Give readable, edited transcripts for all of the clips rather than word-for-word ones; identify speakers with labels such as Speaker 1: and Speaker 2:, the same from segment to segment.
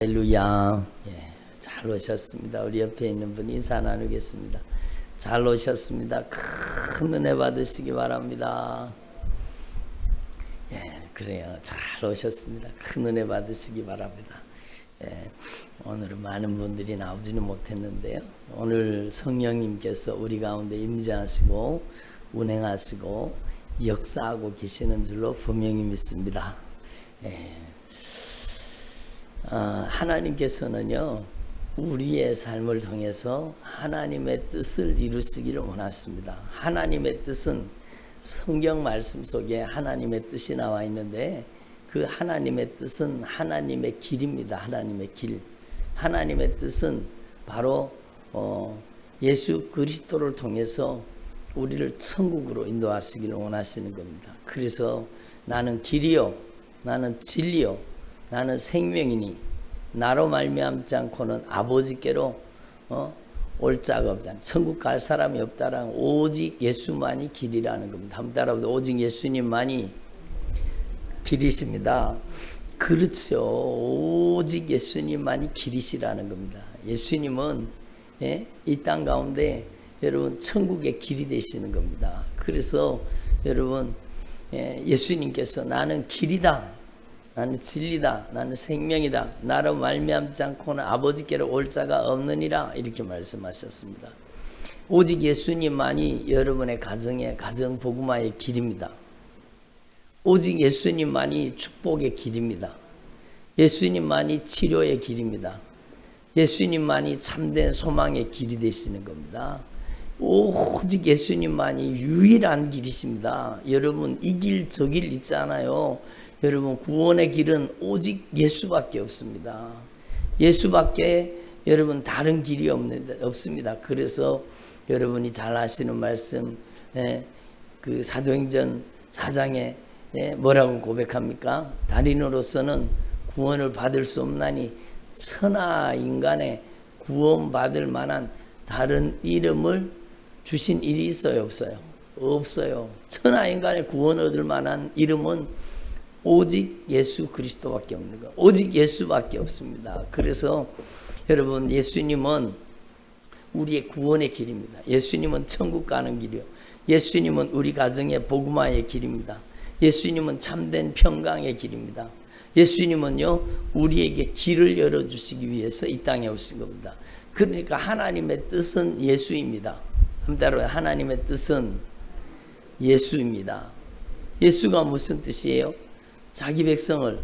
Speaker 1: 할렐루야. 잘 오셨습니다. 우리 옆에 있는 분 인사 나누겠습니다. 잘 오셨습니다. 큰 은혜 받으시기 바랍니다. 그래요. 잘 오셨습니다. 큰 은혜 받으시기 바랍니다. 오늘은 많은 분들이 나오지는 못했는데요. 오늘 성령님께서 우리 가운데 임재하시고 운행하시고 역사하고 계시는 줄로 분명히 믿습니다. 하나님께서는요, 우리의 삶을 통해서 하나님의 뜻을 이루시기를 원하십니다. 하나님의 뜻은 성경 말씀 속에 하나님의 뜻이 나와 있는데, 그 하나님의 뜻은 하나님의 길입니다. 하나님의 길. 하나님의 뜻은 바로 예수 그리스도를 통해서 우리를 천국으로 인도하시기를 원하시는 겁니다. 그래서 나는 길이요, 나는 진리요, 나는 생명이니 나로 말미암지 않고는 아버지께로 올 자가 없다. 천국 갈 사람이 없다라는, 오직 예수만이 길이라는 겁니다. 한번 따라보세요. 오직 예수님만이 길이십니다. 그렇죠. 오직 예수님만이 길이시라는 겁니다. 예수님은 이 땅 가운데 여러분 천국의 길이 되시는 겁니다. 그래서 여러분 예수님께서 나는 길이다, 나는 진리다, 나는 생명이다, 나로 말미암지 않고는 아버지께로 올 자가 없느니라, 이렇게 말씀하셨습니다. 오직 예수님만이 여러분의 가정의 가정 복음화의 길입니다. 오직 예수님만이 축복의 길입니다. 예수님만이 치료의 길입니다. 예수님만이 참된 소망의 길이 되시는 겁니다. 오직 예수님만이 유일한 길이십니다. 여러분, 이 길 저 길 있지 않아요. 여러분, 구원의 길은 오직 예수밖에 없습니다. 예수밖에 여러분 다른 길이 없습니다. 그래서 여러분이 잘 아시는 말씀, 그 사도행전 4장에 뭐라고 고백합니까? 달인으로서는 구원을 받을 수 없나니 천하 인간의 구원받을 만한 다른 이름을 주신 일이 있어요, 없어요? 없어요. 천하 인간의 구원 얻을 만한 이름은 오직 예수 그리스도밖에 없는 거예요. 오직 예수밖에 없습니다. 그래서 여러분, 예수님은 우리의 구원의 길입니다. 예수님은 천국 가는 길이요, 예수님은 우리 가정의 복음화의 길입니다. 예수님은 참된 평강의 길입니다. 예수님은요, 우리에게 길을 열어주시기 위해서 이 땅에 오신 겁니다. 그러니까 하나님의 뜻은 예수입니다. 한마디로 하나님의 뜻은 예수입니다. 예수가 무슨 뜻이에요? 자기 백성을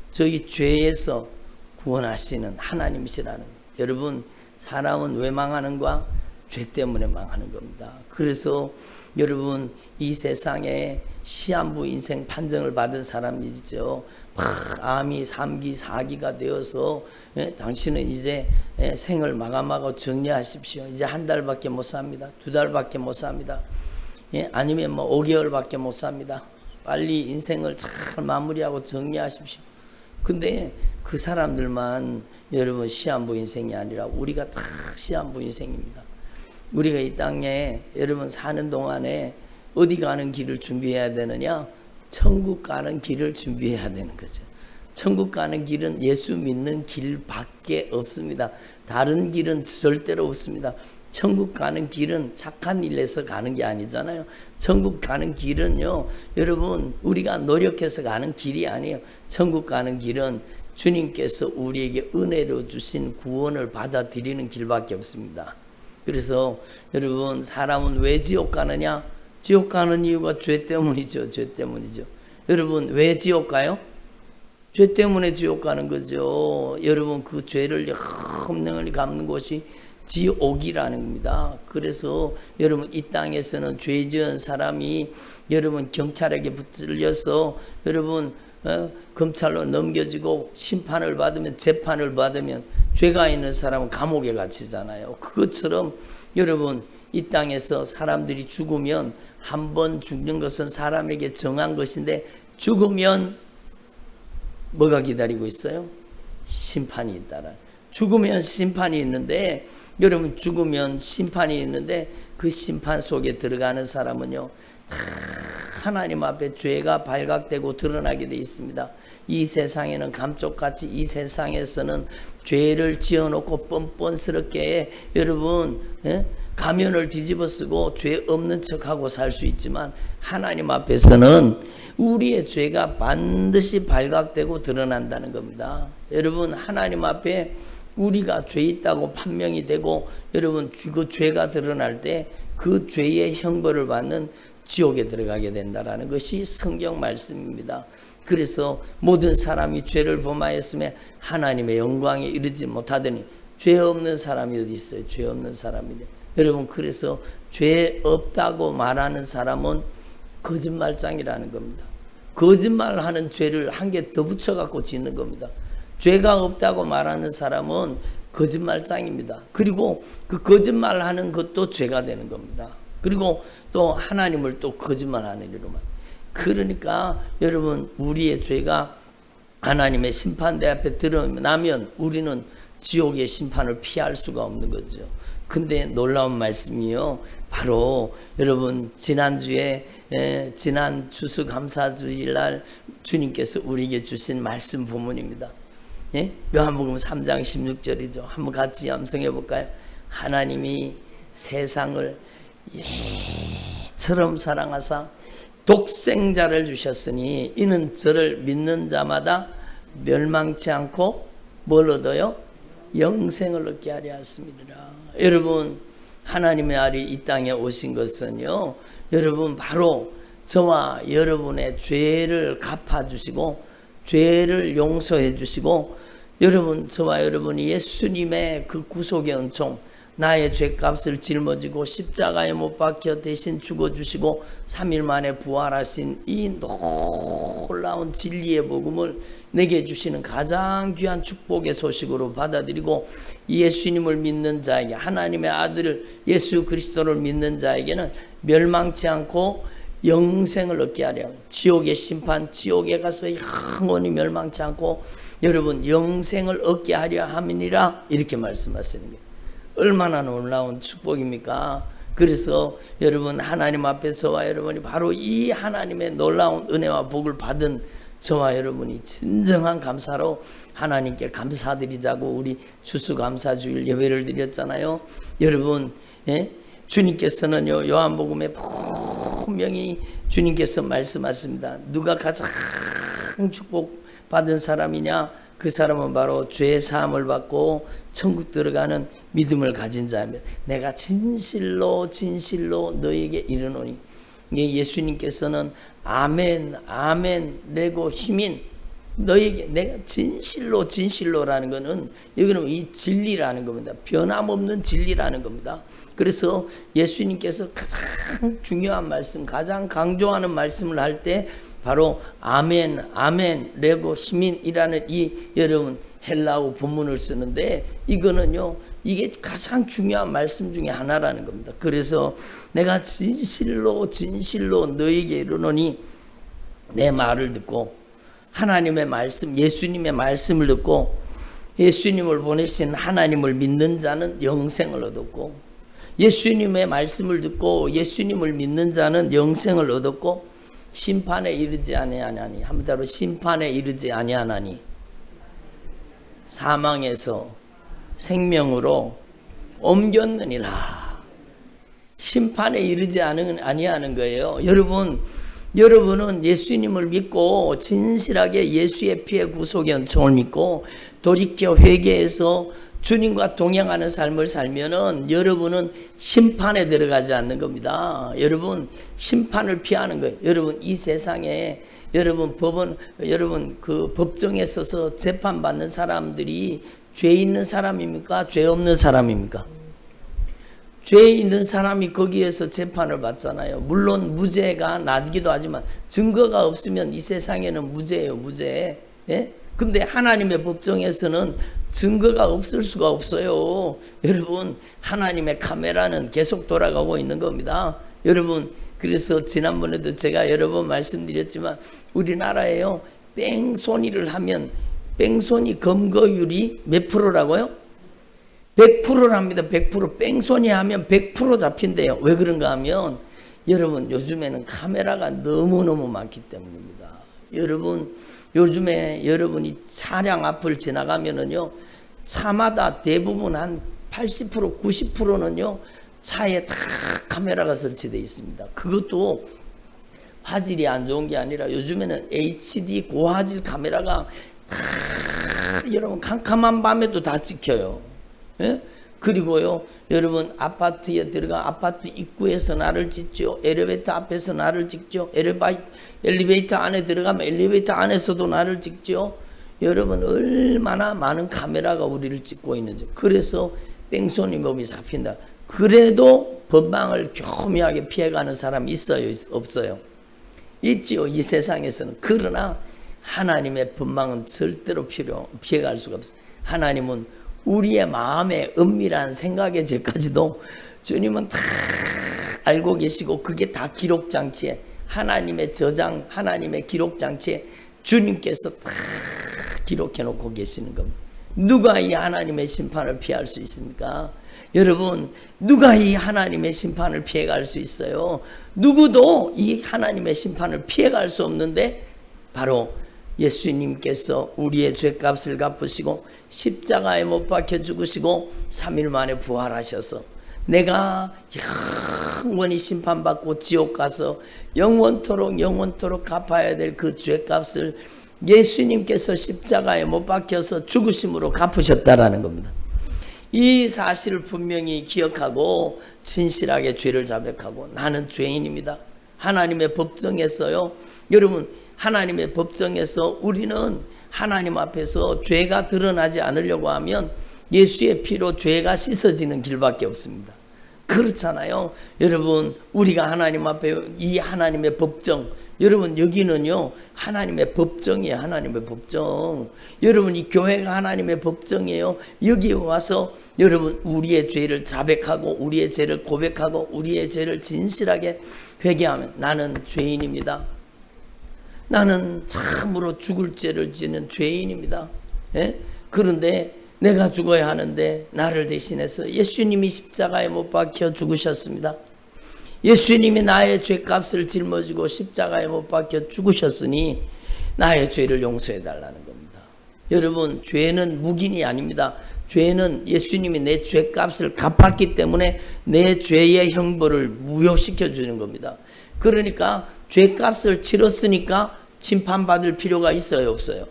Speaker 1: 저희 죄에서 구원하시는 하나님이시라는 거예요. 여러분, 사람은 왜 망하는가? 죄 때문에 망하는 겁니다. 그래서 여러분, 이 세상에 시한부 인생 판정을 받은 사람들이죠. 암이 3기 4기가 되어서 당신은 이제 생을 마감하고 정리하십시오. 이제 한 달밖에 못 삽니다. 2달밖에 못 삽니다. 아니면 뭐 5개월밖에 못 삽니다. 빨리 인생을 잘 마무리하고 정리하십시오. 근데 그 사람들만 여러분 시한부 인생이 아니라 우리가 다 시한부 인생입니다. 우리가 이 땅에 여러분 사는 동안에 어디 가는 길을 준비해야 되느냐? 천국 가는 길을 준비해야 되는 거죠. 천국 가는 길은 예수 믿는 길밖에 없습니다. 다른 길은 절대로 없습니다. 천국 가는 길은 착한 일에서 가는 게 아니잖아요. 천국 가는 길은요, 여러분, 우리가 노력해서 가는 길이 아니에요. 천국 가는 길은 주님께서 우리에게 은혜로 주신 구원을 받아들이는 길밖에 없습니다. 그래서 여러분, 사람은 왜 지옥 가느냐? 지옥 가는 이유가 죄 때문이죠. 죄 때문이죠. 여러분, 왜 지옥 가요? 죄 때문에 지옥 가는 거죠. 여러분, 그 죄를 험령을 갚는 곳이 지옥이라는 겁니다. 그래서 여러분, 이 땅에서는 죄 지은 사람이 여러분 경찰에게 붙들려서 여러분 검찰로 넘겨지고 심판을 받으면, 재판을 받으면 죄가 있는 사람은 감옥에 갇히잖아요. 그것처럼 여러분, 이 땅에서 사람들이 죽으면, 한 번 죽는 것은 사람에게 정한 것인데 죽으면 뭐가 기다리고 있어요? 심판이 있다라. 죽으면 심판이 있는데, 여러분, 죽으면 심판이 있는데 그 심판 속에 들어가는 사람은요, 다 하나님 앞에 죄가 발각되고 드러나게 되어 있습니다. 이 세상에는 감쪽같이 이 세상에서는 죄를 지어놓고 뻔뻔스럽게 여러분 가면을 뒤집어 쓰고 죄 없는 척하고 살 수 있지만 하나님 앞에서는 우리의 죄가 반드시 발각되고 드러난다는 겁니다. 여러분 하나님 앞에 우리가 죄 있다고 판명이 되고 여러분 그 죄가 드러날 때 그 죄의 형벌을 받는 지옥에 들어가게 된다라는 것이 성경 말씀입니다. 그래서 모든 사람이 죄를 범하였으며 하나님의 영광에 이르지 못하더니 죄 없는 사람이 어디 있어요? 죄 없는 사람이. 여러분 그래서 죄 없다고 말하는 사람은 거짓말장이라는 겁니다. 거짓말하는 죄를 한 개 더 붙여갖고 짓는 겁니다. 죄가 없다고 말하는 사람은 거짓말장입니다. 그리고 그 거짓말하는 것도 죄가 되는 겁니다. 그리고 또 하나님을 또 거짓말하는 이로만. 그러니까 여러분 우리의 죄가 하나님의 심판대 앞에 드러나면 우리는 지옥의 심판을 피할 수가 없는 거죠. 근데 놀라운 말씀이요. 바로 여러분 지난주에 지난 추수감사주일날 주님께서 우리에게 주신 말씀 본문입니다. 요한복음 3장 16절이죠. 한번 같이 암송해 볼까요? 하나님이 세상을 예처럼 사랑하사 독생자를 주셨으니 이는 저를 믿는 자마다 멸망치 않고 뭘 얻어요? 영생을 얻게 하려 하였습니다. 여러분 하나님의 아들이 이 땅에 오신 것은요 여러분 바로 저와 여러분의 죄를 갚아주시고 죄를 용서해 주시고 여러분 저와 여러분이 예수님의 그 구속의 은총 나의 죄값을 짊어지고 십자가에 못 박혀 대신 죽어주시고 3일 만에 부활하신 이 놀라운 진리의 복음을 내게 주시는 가장 귀한 축복의 소식으로 받아들이고 예수님을 믿는 자에게 하나님의 아들 예수 그리스도를 믿는 자에게는 멸망치 않고 영생을 얻게 하려 지옥의 심판 지옥에 가서 영원히 멸망치 않고 여러분 영생을 얻게 하려 함이니라 이렇게 말씀하시는 거예요. 얼마나 놀라운 축복입니까? 그래서 여러분 하나님 앞에 저와 여러분이 바로 이 하나님의 놀라운 은혜와 복을 받은 저와 여러분이 진정한 감사로 하나님께 감사드리자고 우리 추수감사주일 예배를 드렸잖아요. 여러분 주님께서는요 요한복음에 분명히 주님께서 말씀하십니다. 누가 가장 축복받은 사람이냐? 그 사람은 바로 죄 사함을 받고 천국 들어가는 믿음을 가진 자입니다. 내가 진실로 너에게 이르노니. 예수님께서는 아멘 아멘 내고 힘인 너에게 내가 진실로라는 것은 여기는 이 진리라는 겁니다. 변함없는 진리라는 겁니다. 그래서 예수님께서 가장 중요한 말씀 가장 강조하는 말씀을 할 때 바로 아멘 아멘 레고 히민이라는 이 여러분 헬라어 본문을 쓰는데 이거는요 이게 가장 중요한 말씀 중에 하나라는 겁니다. 그래서 내가 진실로 너에게 이르노니 내 말을 듣고 하나님의 말씀 예수님의 말씀을 듣고 예수님을 보내신 하나님을 믿는 자는 영생을 얻었고 예수님의 말씀을 듣고 예수님을 믿는 자는 영생을 얻었고 심판에 이르지 아니하나니 한번 따로 심판에 이르지 아니하나니 사망에서 생명으로 옮겼느니라. 심판에 이르지 아니하는 거예요. 여러분은 예수님을 믿고 진실하게 예수의 피의 구속의 은총을 믿고 돌이켜 회개해서 주님과 동행하는 삶을 살면은 여러분은 심판에 들어가지 않는 겁니다. 여러분 심판을 피하는 거예요. 여러분 이 세상에 여러분 그 법정에 서서 재판받는 사람들이 죄 있는 사람입니까? 죄 없는 사람입니까? 죄 있는 사람이 거기에서 재판을 받잖아요. 물론 무죄가 나기도 하지만 증거가 없으면 이 세상에는 무죄예요. 무죄. 예? 근데 하나님의 법정에서는 증거가 없을 수가 없어요. 여러분 하나님의 카메라는 계속 돌아가고 있는 겁니다. 여러분 그래서 지난번에도 제가 여러 번 말씀드렸지만 우리나라에요 뺑소니를 하면 뺑소니 검거율이 몇 프로라고요? 100%랍니다. 100%. 뺑소니 하면 100% 잡힌대요. 왜 그런가 하면 여러분 요즘에는 카메라가 너무너무 많기 때문입니다. 여러분 요즘에 여러분이 차량 앞을 지나가면은요, 차마다 대부분 한 80%, 90%는요, 차에 다 카메라가 설치되어 있습니다. 그것도 화질이 안 좋은 게 아니라 요즘에는 HD 고화질 카메라가 다 여러분 캄캄한 밤에도 다 찍혀요. 예? 그리고요, 여러분 아파트에 들어가 아파트 입구에서 나를 찍죠. 엘리베이터 앞에서 나를 찍죠. 엘리베이터 안에 들어가면 엘리베이터 안에서도 나를 찍죠. 여러분 얼마나 많은 카메라가 우리를 찍고 있는지. 그래서 뺑소니 몸이 잡힌다. 그래도 법망을 교묘하게 피해가는 사람이 있어요, 없어요? 있지요, 이 세상에서는. 그러나 하나님의 법망은 절대로 피해갈 수가 없어요. 하나님은 우리의 마음의 은밀한 생각의 죄까지도 주님은 다 알고 계시고, 그게 다 기록장치에, 하나님의 저장, 하나님의 기록장치에 주님께서 다 기록해 놓고 계시는 겁니다. 누가 이 하나님의 심판을 피할 수 있습니까? 여러분, 누가 이 하나님의 심판을 피해갈 수 있어요? 누구도 이 하나님의 심판을 피해갈 수 없는데, 바로 예수님께서 우리의 죄값을 갚으시고 십자가에 못 박혀 죽으시고 3일 만에 부활하셔서 내가 영원히 심판받고 지옥 가서 영원토록 갚아야 될 그 죄값을 예수님께서 십자가에 못 박혀서 죽으심으로 갚으셨다라는 겁니다. 이 사실을 분명히 기억하고 진실하게 죄를 자백하고, 나는 죄인입니다. 하나님의 법정에서요, 여러분, 하나님의 법정에서 우리는 하나님 앞에서 죄가 드러나지 않으려고 하면 예수의 피로 죄가 씻어지는 길밖에 없습니다. 그렇잖아요. 여러분, 우리가 하나님 앞에 이 하나님의 법정, 여러분 여기는요 하나님의 법정이에요. 하나님의 법정. 여러분 이 교회가 하나님의 법정이에요. 여기 와서 여러분 우리의 죄를 자백하고 우리의 죄를 고백하고 우리의 죄를 진실하게 회개하면, 나는 죄인입니다. 나는 참으로 죽을 죄를 지는 죄인입니다. 예? 그런데 내가 죽어야 하는데 나를 대신해서 예수님이 십자가에 못 박혀 죽으셨습니다. 예수님이 나의 죄값을 짊어지고 십자가에 못 박혀 죽으셨으니 나의 죄를 용서해 달라는 겁니다. 여러분, 죄는 묵인이 아닙니다. 죄는 예수님이 내 죄값을 갚았기 때문에 내 죄의 형벌을 무효시켜 주는 겁니다. 그러니까 죄값을 치렀으니까 심판받을 필요가 있어요, 없어요?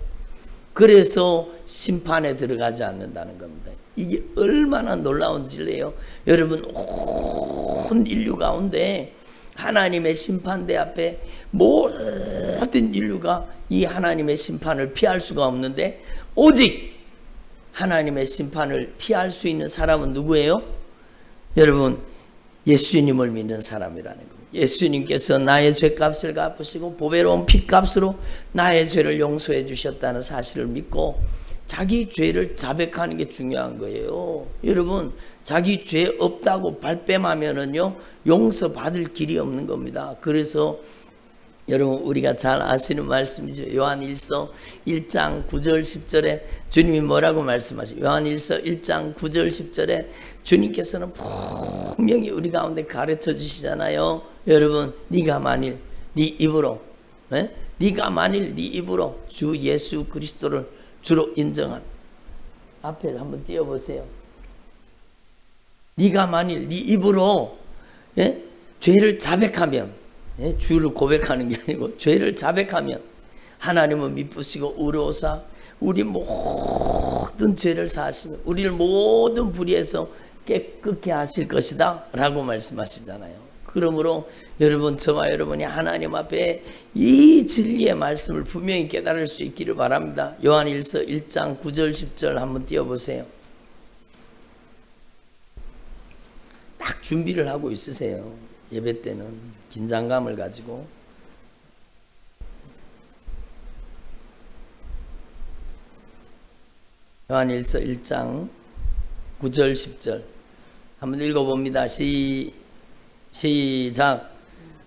Speaker 1: 그래서 심판에 들어가지 않는다는 겁니다. 이게 얼마나 놀라운 진리예요. 여러분, 온 인류 가운데 하나님의 심판대 앞에 모든 인류가 이 하나님의 심판을 피할 수가 없는데, 오직 하나님의 심판을 피할 수 있는 사람은 누구예요? 여러분, 예수님을 믿는 사람이라는 겁니다. 예수님께서 나의 죄값을 갚으시고 보배로운 피값으로 나의 죄를 용서해 주셨다는 사실을 믿고 자기 죄를 자백하는 게 중요한 거예요. 여러분, 자기 죄 없다고 발뺌하면은요 용서받을 길이 없는 겁니다. 그래서 여러분 우리가 잘 아시는 말씀이죠. 요한일서 1장 9절 10절에 주님이 뭐라고 말씀하시죠? 요한일서 1장 9절 10절에 주님께서는 분명히 우리 가운데 가르쳐 주시잖아요. 여러분, 네가 만일 네 입으로 네가 만일 네 입으로 주 예수 그리스도를 주로 인정한, 앞에 한번 띄워보세요. 네가 만일 네 입으로 죄를 자백하면, 주를 고백하는 게 아니고 죄를 자백하면 하나님은 미쁘시고 의로우사 우리 모든 죄를 사하시며 우리를 모든 불의에서 깨끗게 하실 것이다 라고 말씀하시잖아요. 그러므로 여러분, 저와 여러분이 하나님 앞에 이 진리의 말씀을 분명히 깨달을 수 있기를 바랍니다. 요한일서 1장 9절 10절 한번 띄워보세요. 딱 준비를 하고 있으세요. 예배 때는 긴장감을 가지고. 요한일서 1장 9절 10절 한번 읽어봅니다. 시작.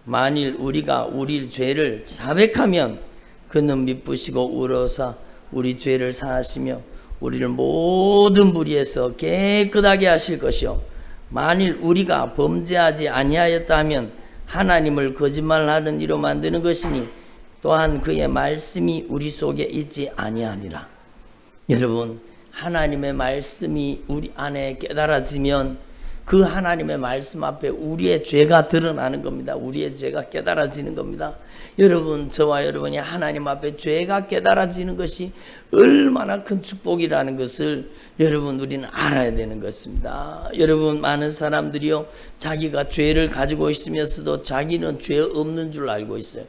Speaker 1: 만일 우리가 우리 죄를 자백하면 그는 미쁘시고 의로우사 우리 죄를 사하시며 우리를 모든 불의에서 깨끗하게 하실 것이요 만일 우리가 범죄하지 아니하였다 하면 하나님을 거짓말하는 이로 만드는 것이니 또한 그의 말씀이 우리 속에 있지 아니하니라. 여러분, 하나님의 말씀이 우리 안에 깨달아지면 그 하나님의 말씀 앞에 우리의 죄가 드러나는 겁니다. 우리의 죄가 깨달아지는 겁니다. 여러분, 저와 여러분이 하나님 앞에 죄가 깨달아지는 것이 얼마나 큰 축복이라는 것을 여러분, 우리는 알아야 되는 것입니다. 여러분, 많은 사람들이요, 자기가 죄를 가지고 있으면서도 자기는 죄 없는 줄 알고 있어요.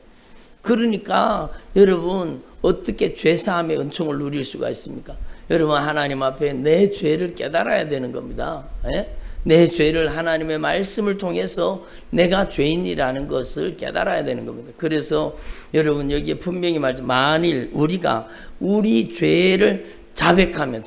Speaker 1: 그러니까 여러분, 어떻게 죄사함의 은총을 누릴 수가 있습니까? 여러분, 하나님 앞에 내 죄를 깨달아야 되는 겁니다. 내 죄를 하나님의 말씀을 통해서 내가 죄인이라는 것을 깨달아야 되는 겁니다. 그래서 여러분, 여기에 분명히 말하죠. 만일 우리가 우리 죄를 자백하면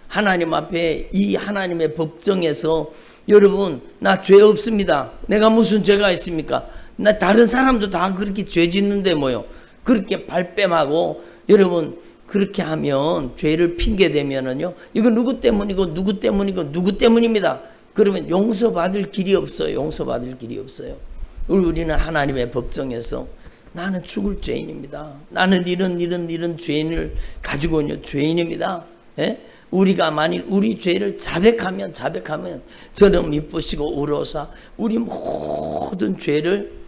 Speaker 1: 하나님 앞에 이 하나님의 법정에서 여러분, 나 죄 없습니다. 내가 무슨 죄가 있습니까? 나 다른 사람도 다 그렇게 죄 짓는데 뭐요? 그렇게 발뺌하고 여러분, 그렇게 하면 죄를 핑계대면은요, 이거 누구 때문이고 누구 때문이고 누구 때문입니다. 그러면 용서받을 길이 없어요. 용서받을 길이 없어요. 우리는 하나님의 법정에서 나는 죽을 죄인입니다. 나는 이런 죄인을 가지고 있는 죄인입니다. 우리가 만일 우리 죄를 자백하면 저는 미쁘시고 우러사 우리 모든 죄를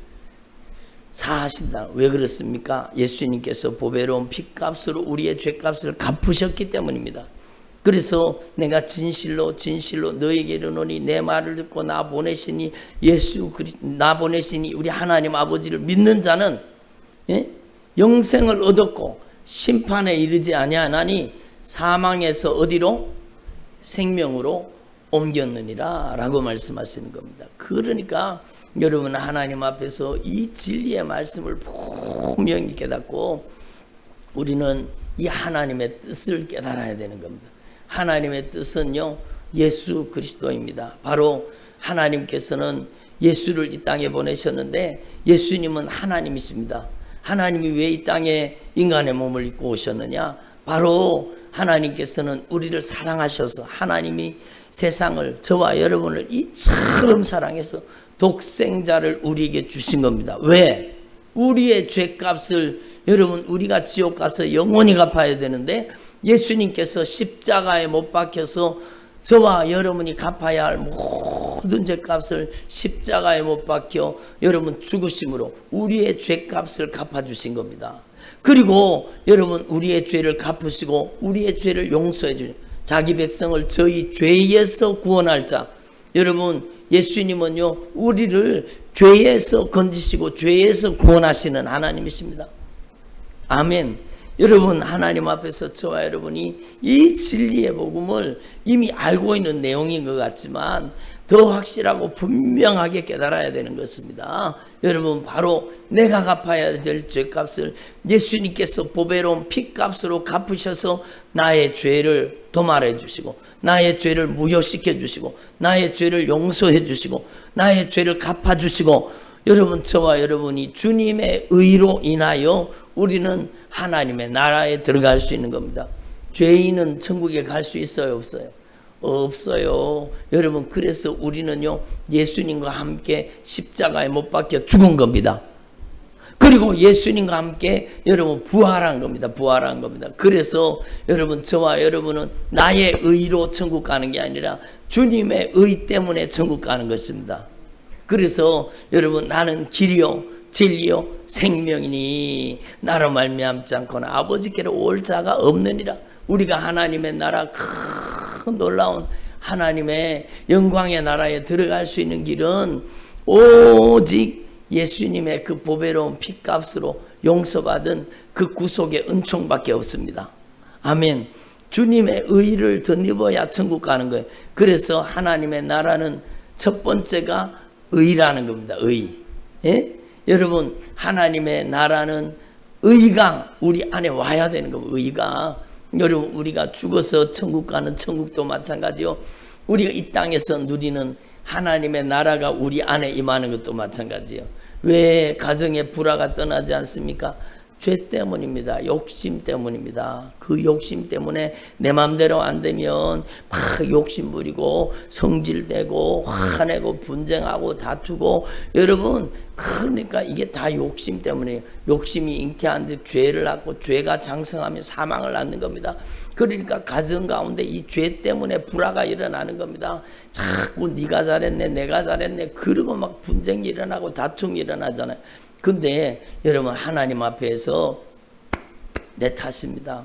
Speaker 1: 사하신다. 왜 그렇습니까? 예수님께서 보배로운 피값으로 우리의 죄값을 갚으셨기 때문입니다. 그래서 내가 진실로 너에게 이르노니 내 말을 듣고 나 보내시니 나 보내시니 우리 하나님 아버지를 믿는 자는 영생을 얻었고 심판에 이르지 아니하나니 사망에서 어디로? 생명으로 옮겼느니라 라고 말씀하시는 겁니다. 그러니까 여러분, 하나님 앞에서 이 진리의 말씀을 분명히 깨닫고 우리는 이 하나님의 뜻을 깨달아야 되는 겁니다. 하나님의 뜻은요, 예수 그리스도입니다. 바로 하나님께서는 예수를 이 땅에 보내셨는데 예수님은 하나님이십니다. 하나님이 왜 이 땅에 인간의 몸을 입고 오셨느냐? 바로 하나님께서는 우리를 사랑하셔서 하나님이 세상을, 저와 여러분을 이처럼 사랑해서 독생자를 우리에게 주신 겁니다. 왜? 우리의 죄값을, 여러분, 우리가 지옥 가서 영원히 갚아야 되는데 예수님께서 십자가에 못 박혀서 저와 여러분이 갚아야 할 모든 죄값을 십자가에 못 박혀 여러분 죽으심으로 우리의 죄값을 갚아주신 겁니다. 그리고 여러분, 우리의 죄를 갚으시고 우리의 죄를 용서해 주신 자기 백성을 저희 죄에서 구원할 자. 여러분, 예수님은요, 우리를 죄에서 건지시고 죄에서 구원하시는 하나님이십니다. 아멘. 여러분, 하나님 앞에서 저와 여러분이 이 진리의 복음을 이미 알고 있는 내용인 것 같지만 더 확실하고 분명하게 깨달아야 되는 것입니다. 여러분, 바로 내가 갚아야 될 죄값을 예수님께서 보배로운 피값으로 갚으셔서 나의 죄를 도말해 주시고 나의 죄를 무효시켜 주시고 나의 죄를 용서해 주시고 나의 죄를 갚아 주시고 여러분, 저와 여러분이 주님의 의로 인하여 우리는 하나님의 나라에 들어갈 수 있는 겁니다. 죄인은 천국에 갈 수 있어요, 없어요? 없어요. 여러분, 그래서 우리는요, 예수님과 함께 십자가에 못 박혀 죽은 겁니다. 그리고 예수님과 함께 여러분 부활한 겁니다. 부활한 겁니다. 그래서 여러분, 저와 여러분은 나의 의로 천국 가는 게 아니라 주님의 의 때문에 천국 가는 것입니다. 그래서 여러분, 나는 길이요 진리요 생명이니 나로 말미암지 않고는 아버지께로 올 자가 없느니라. 우리가 하나님의 나라, 큰 놀라운 하나님의 영광의 나라에 들어갈 수 있는 길은 오직 예수님의 그 보배로운 피값으로 용서받은 그 구속의 은총밖에 없습니다. 아멘. 주님의 의를 덧입어야 천국 가는 거예요. 그래서 하나님의 나라는 첫 번째가 의라는 겁니다. 의. 예? 여러분, 하나님의 나라는 의가 우리 안에 와야 되는 겁니다. 의가. 여러분, 우리가 죽어서 천국 가는 천국도 마찬가지요. 우리가 이 땅에서 누리는 하나님의 나라가 우리 안에 임하는 것도 마찬가지요. 왜 가정의 불화가 떠나지 않습니까? 죄 때문입니다. 욕심 때문입니다. 그 욕심 때문에 내 마음대로 안 되면 막 욕심 부리고 성질내고 화내고 분쟁하고 다투고, 여러분 그러니까 이게 다 욕심 때문이에요. 욕심이 잉태한 듯 죄를 낳고 죄가 장성하면 사망을 낳는 겁니다. 그러니까 가정 가운데 이 죄 때문에 불화가 일어나는 겁니다. 자꾸 네가 잘했네 내가 잘했네 그러고 막 분쟁이 일어나고 다툼이 일어나잖아요. 근데 여러분 하나님 앞에서 내 탓입니다.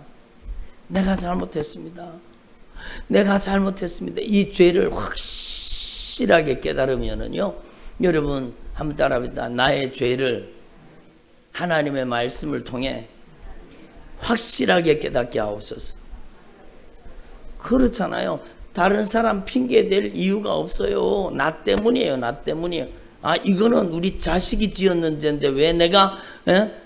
Speaker 1: 내가 잘못했습니다. 내가 잘못했습니다. 이 죄를 확실하게 깨달으면은요, 여러분 한번 따라합니다. 나의 죄를 하나님의 말씀을 통해 확실하게 깨닫게 하옵소서. 그렇잖아요. 다른 사람 핑계 댈 이유가 없어요. 나 때문이에요. 나 때문이에요. 아, 이거는 우리 자식이 지었는 죄인데 왜 내가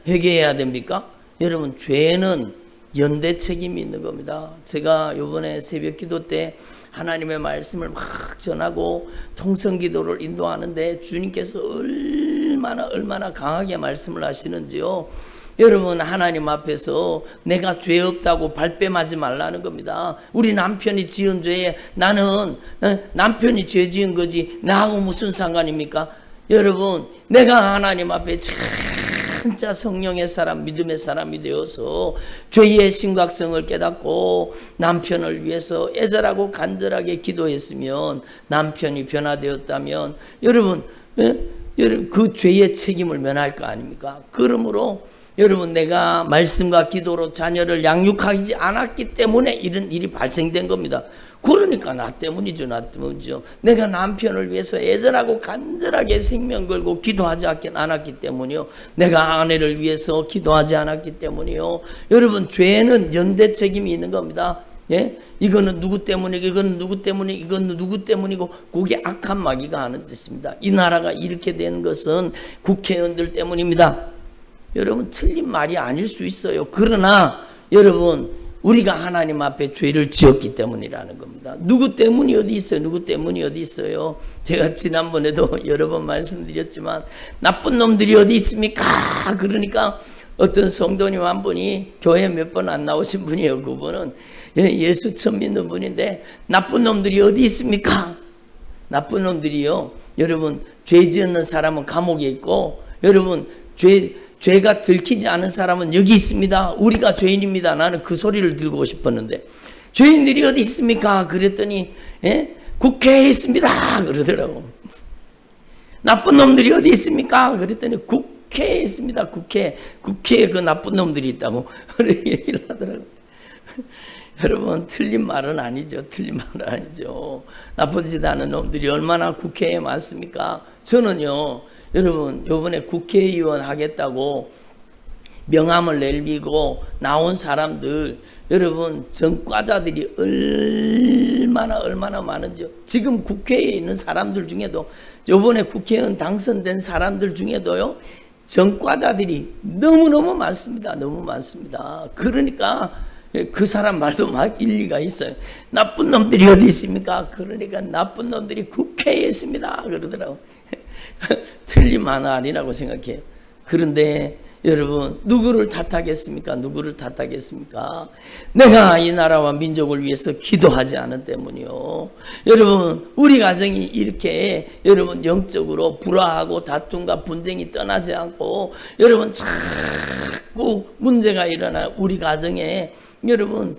Speaker 1: 회개해야 됩니까? 여러분, 죄는 연대 책임이 있는 겁니다. 제가 이번에 새벽 기도 때 하나님의 말씀을 막 전하고 통성 기도를 인도하는데 주님께서 얼마나 강하게 말씀을 하시는지요. 여러분, 하나님 앞에서 내가 죄 없다고 발뺌하지 말라는 겁니다. 우리 남편이 지은 죄에 나는 남편이 죄 지은 거지 나하고 무슨 상관입니까? 여러분, 내가 하나님 앞에 진짜 성령의 사람, 믿음의 사람이 되어서 죄의 심각성을 깨닫고 남편을 위해서 애절하고 간절하게 기도했으면, 남편이 변화되었다면 여러분, 그 죄의 책임을 면할 거 아닙니까? 그러므로 여러분, 내가 말씀과 기도로 자녀를 양육하지 않았기 때문에 이런 일이 발생된 겁니다. 그러니까 나 때문이죠. 나 때문이죠. 내가 남편을 위해서 애절하고 간절하게 생명 걸고 기도하지 않았기 때문이요. 내가 아내를 위해서 기도하지 않았기 때문이요. 여러분, 죄는 연대 책임이 있는 겁니다. 예? 이거는 누구 때문이고 이거는 누구 때문이고 이거는 누구 때문이고, 그게 악한 마귀가 하는 짓입니다. 이 나라가 이렇게 된 것은 국회의원들 때문입니다. 여러분, 틀린 말이 아닐 수 있어요. 그러나 여러분, 우리가 하나님 앞에 죄를 지었기 때문이라는 겁니다. 누구 때문이 어디 있어요? 누구 때문이 어디 있어요? 제가 지난번에도 여러 번 말씀드렸지만 나쁜 놈들이 어디 있습니까? 그러니까 어떤 성도님 한 분이 교회 몇 번 안 나오신 분이에요. 그분은 예수 처음 믿는 분인데, 나쁜 놈들이 어디 있습니까? 나쁜 놈들이요, 여러분, 죄 지었는 사람은 감옥에 있고, 여러분, 죄가 들키지 않은 사람은 여기 있습니다. 우리가 죄인입니다. 나는 그 소리를 들고 싶었는데, 죄인들이 어디 있습니까? 그랬더니 국회에 있습니다. 그러더라고. 나쁜 놈들이 어디 있습니까? 그랬더니 국회에 있습니다. 국회에 그 나쁜 놈들이 있다고 그렇게 얘기를 하더라고. 여러분, 틀린 말은 아니죠. 틀린 말은 아니죠. 나쁜 짓 하는 놈들이 얼마나 국회에 많습니까? 저는요, 여러분, 요번에 국회의원 하겠다고 명함을 내밀고 나온 사람들, 여러분, 전과자들이 얼마나 많은지요. 지금 국회에 있는 사람들 중에도, 요번에 국회의원 당선된 사람들 중에도요, 전과자들이 너무너무 많습니다. 너무 많습니다. 그러니까 그 사람 말도 막 일리가 있어요. 나쁜 놈들이 어디 있습니까? 그러니까 나쁜 놈들이 국회에 있습니다. 그러더라고. 틀린 말 아니라고 생각해요. 그런데 여러분, 누구를 탓하겠습니까? 누구를 탓하겠습니까? 내가 이 나라와 민족을 위해서 기도하지 않은 때문이요. 여러분, 우리 가정이 이렇게 여러분 영적으로 불화하고 다툼과 분쟁이 떠나지 않고, 여러분 자꾸 문제가 일어나 우리 가정에, 여러분,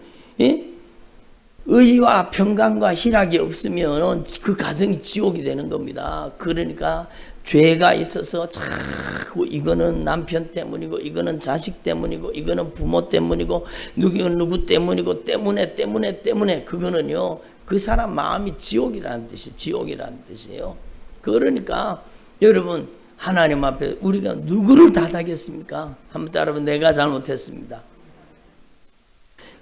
Speaker 1: 의와 평강과 희락이 없으면 그 가정이 지옥이 되는 겁니다. 그러니까 죄가 있어서 자꾸 이거는 남편 때문이고 이거는 자식 때문이고 이거는 부모 때문이고 누구 때문이고 때문에 그거는요, 그 사람 마음이 지옥이라는 뜻이에요. 그러니까 여러분, 하나님 앞에 우리가 누구를 탓하겠습니까? 한번 따라해봐. 내가 잘못했습니다.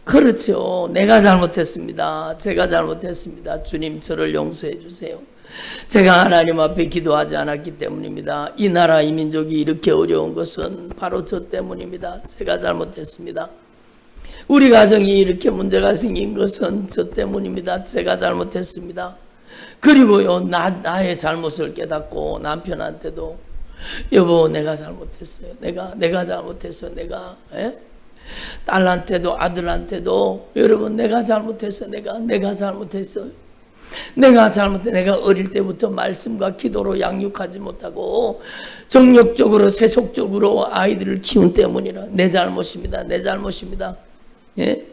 Speaker 1: 그렇죠. 내가 잘못했습니다. 제가 잘못했습니다. 주님, 저를 용서해 주세요. 제가 하나님 앞에 기도하지 않았기 때문입니다. 이 나라, 이 민족이 이렇게 어려운 것은 바로 저 때문입니다. 제가 잘못했습니다. 우리 가정이 이렇게 문제가 생긴 것은 저 때문입니다. 제가 잘못했습니다. 그리고요, 나의 잘못을 깨닫고 남편한테도, 여보, 내가 잘못했어요. 내가 잘못했어요. 딸한테도 아들한테도 여러분 내가 잘못했어요. 내가 잘못했어요. 내가 어릴 때부터 말씀과 기도로 양육하지 못하고 정력적으로 세속적으로 아이들을 키운 때문이라 내 잘못입니다. 예?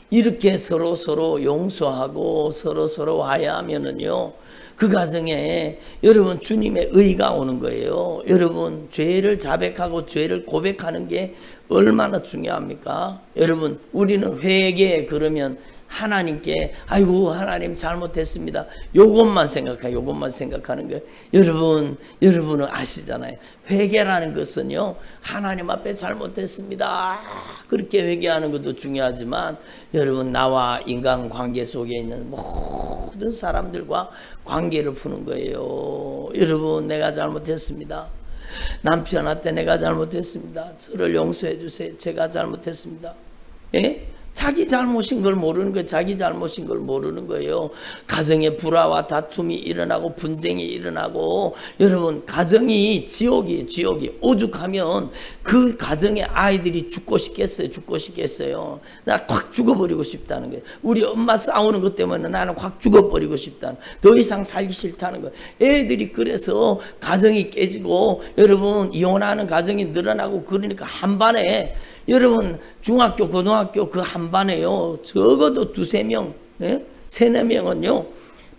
Speaker 1: 이렇게 서로 용서하고 서로 화해하면은요, 그 가정에 여러분 주님의 의가 오는 거예요. 여러분 죄를 자백하고 죄를 고백하는 게 얼마나 중요합니까? 여러분 우리는 회개 그러면 하나님께 아이고 하나님 잘못했습니다. 요것만 생각하는 거예요. 여러분은 아시잖아요. 회개라는 것은요, 하나님 앞에 잘못했습니다. 그렇게 회개하는 것도 중요하지만 여러분 나와 인간관계 속에 있는 모든 사람들과 관계를 푸는 거예요. 여러분 내가 잘못했습니다. 남편한테 내가 잘못했습니다. 저를 용서해 주세요. 제가 잘못했습니다. 예? 자기 잘못인 걸 모르는 거예요. 가정에 불화와 다툼이 일어나고 분쟁이 일어나고 여러분 가정이 지옥이 오죽하면 그 가정의 아이들이 죽고 싶겠어요. 나 확 죽어버리고 싶다는 거예요. 우리 엄마 싸우는 것 때문에 나는 확 죽어버리고 싶다는, 더 이상 살기 싫다는 거예요. 애들이 그래서 가정이 깨지고 여러분 이혼하는 가정이 늘어나고 그러니까 한반에 여러분 중학교 고등학교 그 한반에요 적어도 두세 명, 세네 명은요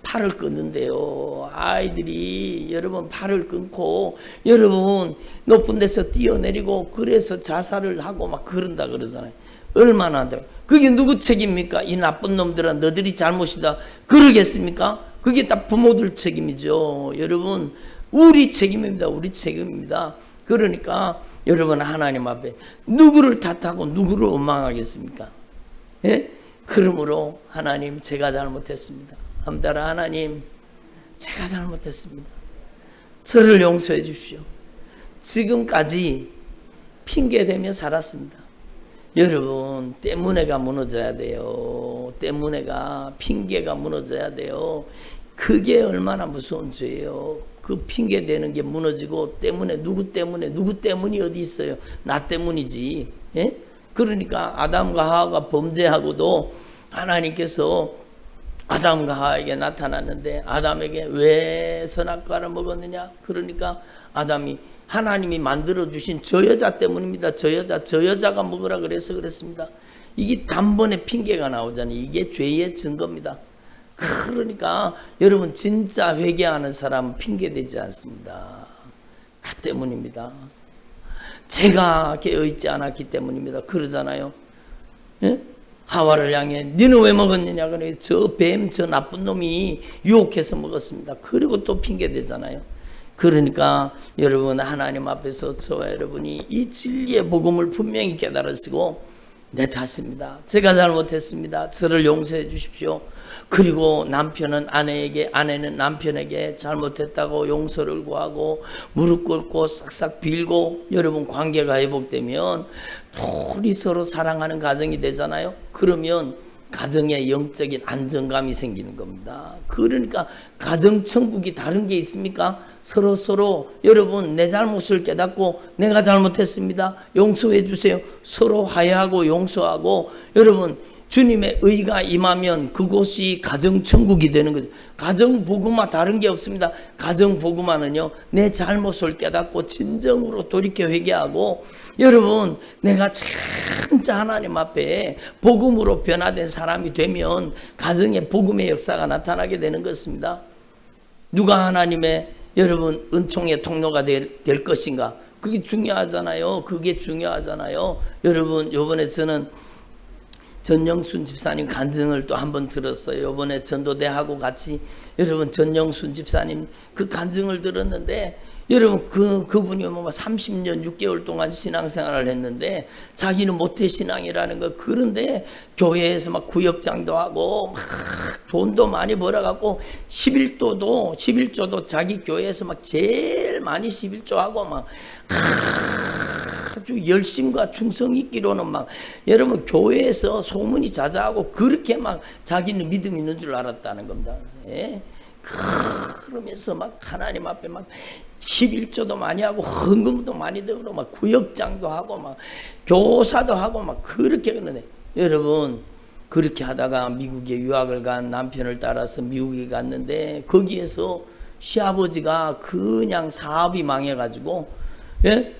Speaker 1: 팔을 끊는데요. 아이들이 여러분 팔을 끊고 여러분 높은 데서 뛰어내리고 그래서 자살을 하고 막 그런다 그러잖아요. 얼마나 안 돼. 그게 누구 책임입니까? 이 나쁜 놈들아 너들이 잘못이다 그러겠습니까? 그게 다 부모들 책임이죠. 여러분 우리 책임입니다. 그러니까 여러분 하나님 앞에 누구를 탓하고 누구를 원망하겠습니까? 예? 그러므로 하나님 제가 잘못했습니다. 함따라 하나님 제가 잘못했습니다. 저를 용서해 주십시오. 지금까지 핑계대며 살았습니다. 여러분 때문에가 무너져야 돼요. 핑계가 무너져야 돼요. 그게 얼마나 무서운 죄예요. 그 핑계 대는 게 무너지고 누구 때문이 어디 있어요? 나 때문이지. 예? 그러니까 아담과 하와가 범죄하고도 하나님께서 아담과 하와에게 나타났는데 아담에게 왜 선악과를 먹었느냐? 그러니까 하나님이 만들어주신 저 여자 때문입니다. 저 여자가 먹으라 그래서 그랬습니다. 이게 단번에 핑계가 나오잖아요. 이게 죄의 증거입니다. 그러니까 여러분 진짜 회개하는 사람은 핑계대지 않습니다. 나 때문입니다. 제가 깨어있지 않았기 때문입니다. 그러잖아요. 예? 하와를 향해 너는 왜 먹었느냐 그래 저 나쁜 놈이 유혹해서 먹었습니다. 그리고 또 핑계대잖아요. 그러니까 여러분 하나님 앞에서 저와 여러분이 이 진리의 복음을 분명히 깨달으시고 내 탓입니다. 제가 잘못했습니다. 저를 용서해 주십시오. 그리고 남편은 아내는 남편에게 잘못했다고 용서를 구하고 무릎 꿇고 싹싹 빌고 여러분 관계가 회복되면 둘이 서로 사랑하는 가정이 되잖아요. 그러면 가정에 영적인 안정감이 생기는 겁니다. 그러니까 가정천국이 다른 게 있습니까? 서로 여러분 내 잘못을 깨닫고 내가 잘못했습니다. 용서해 주세요. 서로 화해하고 용서하고 여러분 주님의 의가 임하면 그곳이 가정천국이 되는 거죠. 가정복음화 다른 게 없습니다. 가정복음화는요 내 잘못을 깨닫고 진정으로 돌이켜 회개하고 여러분 내가 진짜 하나님 앞에 복음으로 변화된 사람이 되면 가정에 복음의 역사가 나타나게 되는 것입니다. 누가 하나님의 여러분 은총의 통로가 될 것인가 그게 중요하잖아요. 여러분 요번에 저는 전영순 집사님 간증을 또 한 번 들었어요. 이번에 전도대하고 같이 여러분 전영순 집사님 그 간증을 들었는데 여러분 그분이 뭐 30년 6개월 동안 신앙생활을 했는데 자기는 모태신앙이라는 거. 그런데 교회에서 막 구역장도 하고 막 돈도 많이 벌어갖고 11조도 자기 교회에서 막 제일 많이 11조하고 막 아주 열심과 충성 있기로는 막 여러분 교회에서 소문이 자자하고 그렇게 막 자기는 믿음 있는 줄 알았다는 겁니다. 예? 그러면서 막 하나님 앞에 막 11조도 많이 하고 헌금도 많이 들고 막 구역장도 하고 막 교사도 하고 막 그렇게 그러네. 여러분 그렇게 하다가 미국에 유학을 간 남편을 따라서 미국에 갔는데 거기에서 시아버지가 그냥 사업이 망해가지고 예?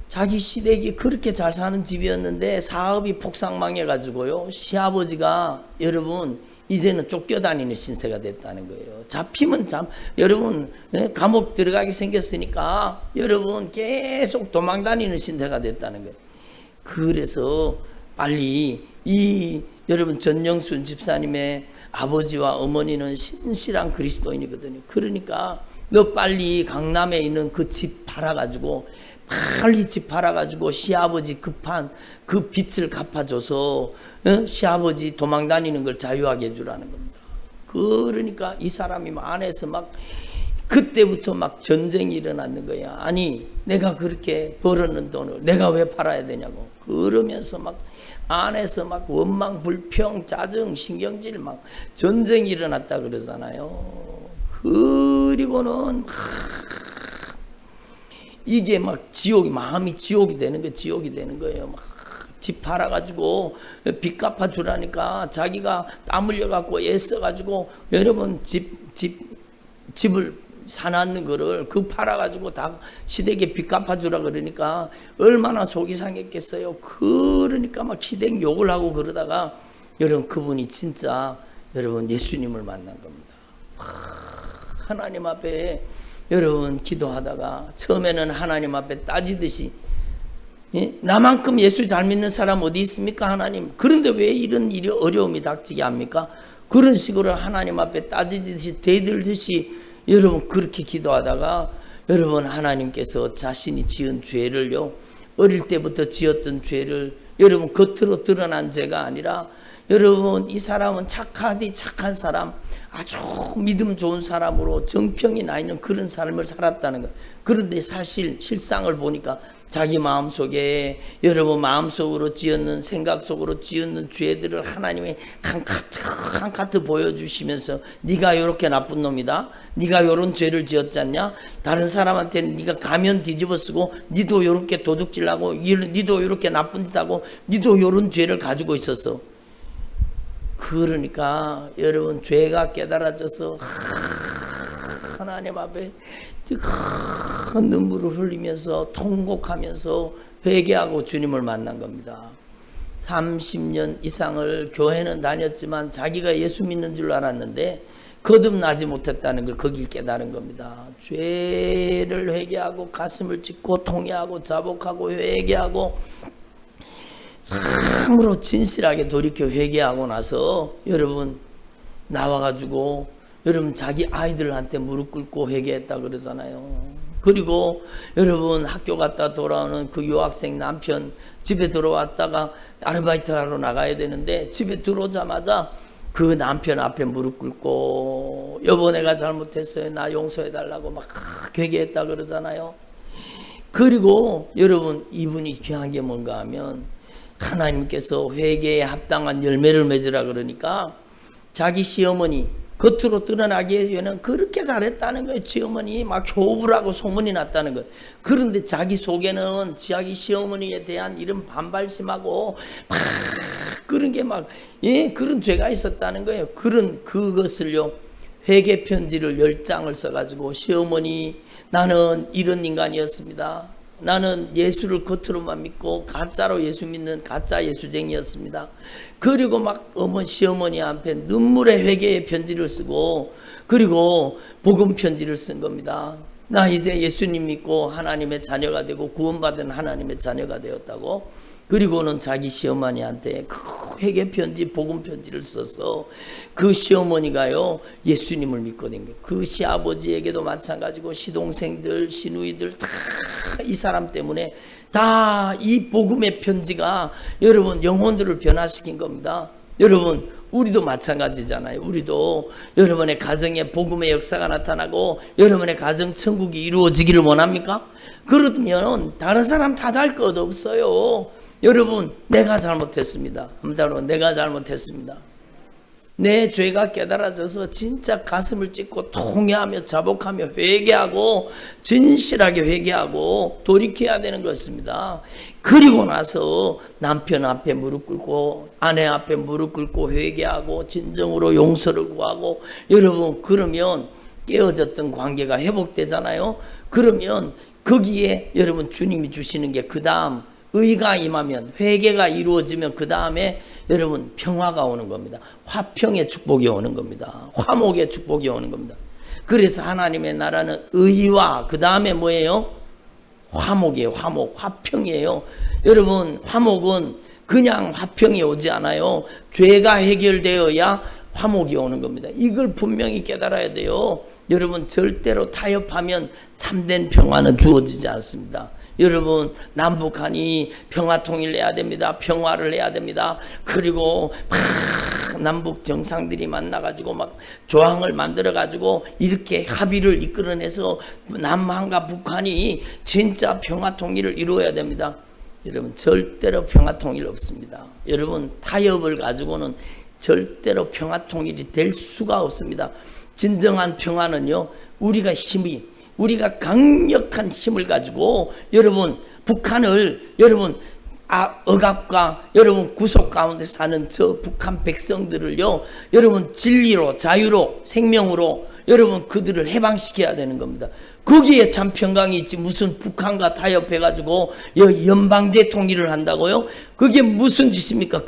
Speaker 1: 자기 시댁이 그렇게 잘 사는 집이었는데 사업이 폭삭망해가지고요. 시아버지가 여러분 이제는 쫓겨다니는 신세가 됐다는 거예요. 잡히면 여러분 감옥 들어가게 생겼으니까 여러분 계속 도망다니는 신세가 됐다는 거예요. 그래서 빨리 여러분 전영순 집사님의 아버지와 어머니는 신실한 그리스도인이거든요. 그러니까 너 빨리 강남에 있는 그 집 팔아가지고 빨리 집 팔아가지고 시아버지 급한 그 빚을 갚아줘서 시아버지 도망다니는 걸 자유하게 해주라는 겁니다. 그러니까 이 사람이 안에서 막 그때부터 막 전쟁이 일어났는 거야. 아니 내가 그렇게 벌었는 돈을 내가 왜 팔아야 되냐고 그러면서 막 안에서 막 원망 불평 짜증 신경질 막 전쟁이 일어났다 그러잖아요. 그리고는 이게 막 지옥이 마음이 지옥이 되는 거예요. 지옥이 되는 거예요. 막 집 팔아가지고 빚 갚아주라니까 자기가 땀 흘려갖고 애써가지고 여러분 집을 사놨는 거를 그 팔아가지고 다 시댁에 빚 갚아주라 그러니까 얼마나 속이 상했겠어요. 그러니까 막 시댁 욕을 하고 그러다가 여러분 그분이 진짜 여러분 예수님을 만난 겁니다. 하나님 앞에 여러분 기도하다가 처음에는 하나님 앞에 따지듯이 나만큼 예수 잘 믿는 사람 어디 있습니까 하나님? 그런데 왜 이런 일이 어려움이 닥치게 합니까? 그런 식으로 하나님 앞에 따지듯이 대들듯이 여러분 그렇게 기도하다가 여러분 하나님께서 자신이 지은 죄를요 어릴 때부터 지었던 죄를 여러분 겉으로 드러난 죄가 아니라 여러분 이 사람은 착한 사람 아주 믿음 좋은 사람으로 정평이 나 있는 그런 삶을 살았다는 것. 그런데 사실 실상을 보니까 자기 마음속에 여러분 마음속으로 지었는 생각 속으로 지었는 죄들을 하나님이 한 카트 보여주시면서 네가 이렇게 나쁜 놈이다. 네가 이런 죄를 지었잖냐. 다른 사람한테는 네가 가면 뒤집어 쓰고 니도 이렇게 도둑질하고 니도 이렇게 나쁜 짓 하고 니도 이런 죄를 가지고 있었어. 그러니까 여러분 죄가 깨달아져서 하나님 앞에 큰 눈물을 흘리면서 통곡하면서 회개하고 주님을 만난 겁니다. 30년 이상을 교회는 다녔지만 자기가 예수 믿는 줄 알았는데 거듭나지 못했다는 걸 거길 깨달은 겁니다. 죄를 회개하고 가슴을 찢고 통회하고 자복하고 회개하고 참으로 진실하게 돌이켜 회개하고 나서 여러분 나와가지고 여러분 자기 아이들한테 무릎 꿇고 회개했다 그러잖아요. 그리고 여러분 학교 갔다 돌아오는 그 유학생 남편 집에 들어왔다가 아르바이트 하러 나가야 되는데 집에 들어오자마자 그 남편 앞에 무릎 꿇고 여보 내가 잘못했어요. 나 용서해 달라고 막 회개했다 그러잖아요. 그리고 여러분 이분이 귀한 게 뭔가 하면 하나님께서 회개에 합당한 열매를 맺으라 그러니까 자기 시어머니 겉으로 드러나기 위해는 그렇게 잘했다는 거예요. 시어머니 막 효부라고 소문이 났다는 거예요. 그런데 자기 속에는 자기 시어머니에 대한 이런 반발심하고 막 그런 게 막 그런 죄가 있었다는 거예요. 그것을요 회개 편지를 10장을 써가지고 시어머니 나는 이런 인간이었습니다. 나는 예수를 겉으로만 믿고 가짜로 예수 믿는 가짜 예수쟁이였습니다. 그리고 막 시어머니 앞에 눈물의 회개의 편지를 쓰고 그리고 복음 편지를 쓴 겁니다. 나 이제 예수님 믿고 하나님의 자녀가 되고 구원받은 하나님의 자녀가 되었다고. 그리고는 자기 시어머니한테 그 회개 편지, 복음 편지를 써서 그 시어머니가요 예수님을 믿고 된 거예요. 그 시아버지에게도 마찬가지고 시동생들, 시누이들 다 이 사람 때문에 다 이 복음의 편지가 여러분 영혼들을 변화시킨 겁니다. 여러분 우리도 마찬가지잖아요. 우리도 여러분의 가정에 복음의 역사가 나타나고 여러분의 가정 천국이 이루어지기를 원합니까? 그러면 다른 사람 탓할 것 없어요. 여러분 내가 잘못했습니다. 내가 잘못했습니다. 내 죄가 깨달아져서 진짜 가슴을 찢고 통회하며 자복하며 회개하고 진실하게 회개하고 돌이켜야 되는 것입니다. 그리고 나서 남편 앞에 무릎 꿇고 아내 앞에 무릎 꿇고 회개하고 진정으로 용서를 구하고, 여러분 그러면 깨어졌던 관계가 회복되잖아요. 그러면 거기에 여러분 주님이 주시는 게 그 다음 의가 임하면, 회개가 이루어지면 그 다음에 여러분 평화가 오는 겁니다. 화평의 축복이 오는 겁니다. 화목의 축복이 오는 겁니다. 그래서 하나님의 나라는 의와 그 다음에 뭐예요? 화목이에요. 화목, 화평이에요. 여러분 화목은 그냥 화평이 오지 않아요. 죄가 해결되어야 화목이 오는 겁니다. 이걸 분명히 깨달아야 돼요. 여러분 절대로 타협하면 참된 평화는 주어지지 않습니다. 여러분 남북한이 평화 통일해야 됩니다. 평화를 해야 됩니다. 그리고 막 남북 정상들이 만나가지고 막 조항을 만들어가지고 이렇게 합의를 이끌어내서 남한과 북한이 진짜 평화 통일을 이루어야 됩니다. 여러분 절대로 평화 통일 없습니다. 여러분 타협을 가지고는 절대로 평화 통일이 될 수가 없습니다. 진정한 평화는요, 우리가 강력한 힘을 가지고 여러분 북한을 여러분 억압과 여러분 구속 가운데 사는 저 북한 백성들을요, 여러분 진리로 자유로 생명으로 여러분 그들을 해방시켜야 되는 겁니다. 거기에 참 평강이 있지, 무슨 북한과 타협해가지고 연방제 통일을 한다고요? 그게 무슨 짓입니까?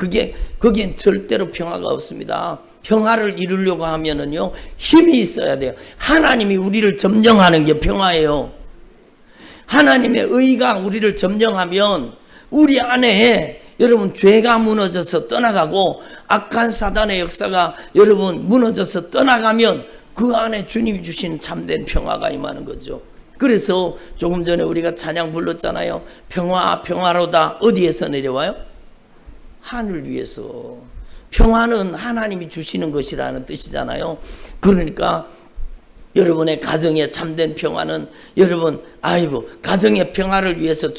Speaker 1: 거기엔 절대로 평화가 없습니다. 평화를 이루려고 하면은요, 힘이 있어야 돼요. 하나님이 우리를 점령하는 게 평화예요. 하나님의 의가 우리를 점령하면 우리 안에 여러분 죄가 무너져서 떠나가고 악한 사단의 역사가 여러분 무너져서 떠나가면 그 안에 주님이 주신 참된 평화가 임하는 거죠. 그래서 조금 전에 우리가 찬양 불렀잖아요. 평화 평화로다. 어디에서 내려와요? 하늘 위에서. 평화는 하나님이 주시는 것이라는 뜻이잖아요. 그러니까 여러분의 가정의 참된 평화는 여러분 가정의 평화를 위해서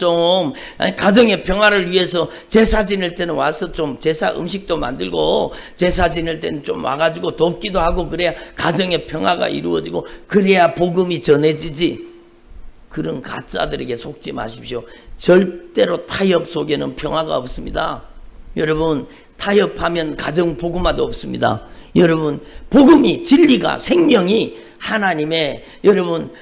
Speaker 1: 가정의 평화를 위해서 제사 지낼 때는 와서 좀 제사 음식도 만들고 제사 지낼 때는 좀 와가지고 돕기도 하고, 그래야 가정의 평화가 이루어지고 그래야 복음이 전해지지. 그런 가짜들에게 속지 마십시오. 절대로 타협 속에는 평화가 없습니다. 여러분 타협하면 가정 복음화도 없습니다. 여러분 복음이, 진리가, 생명이, 하나님의 여러분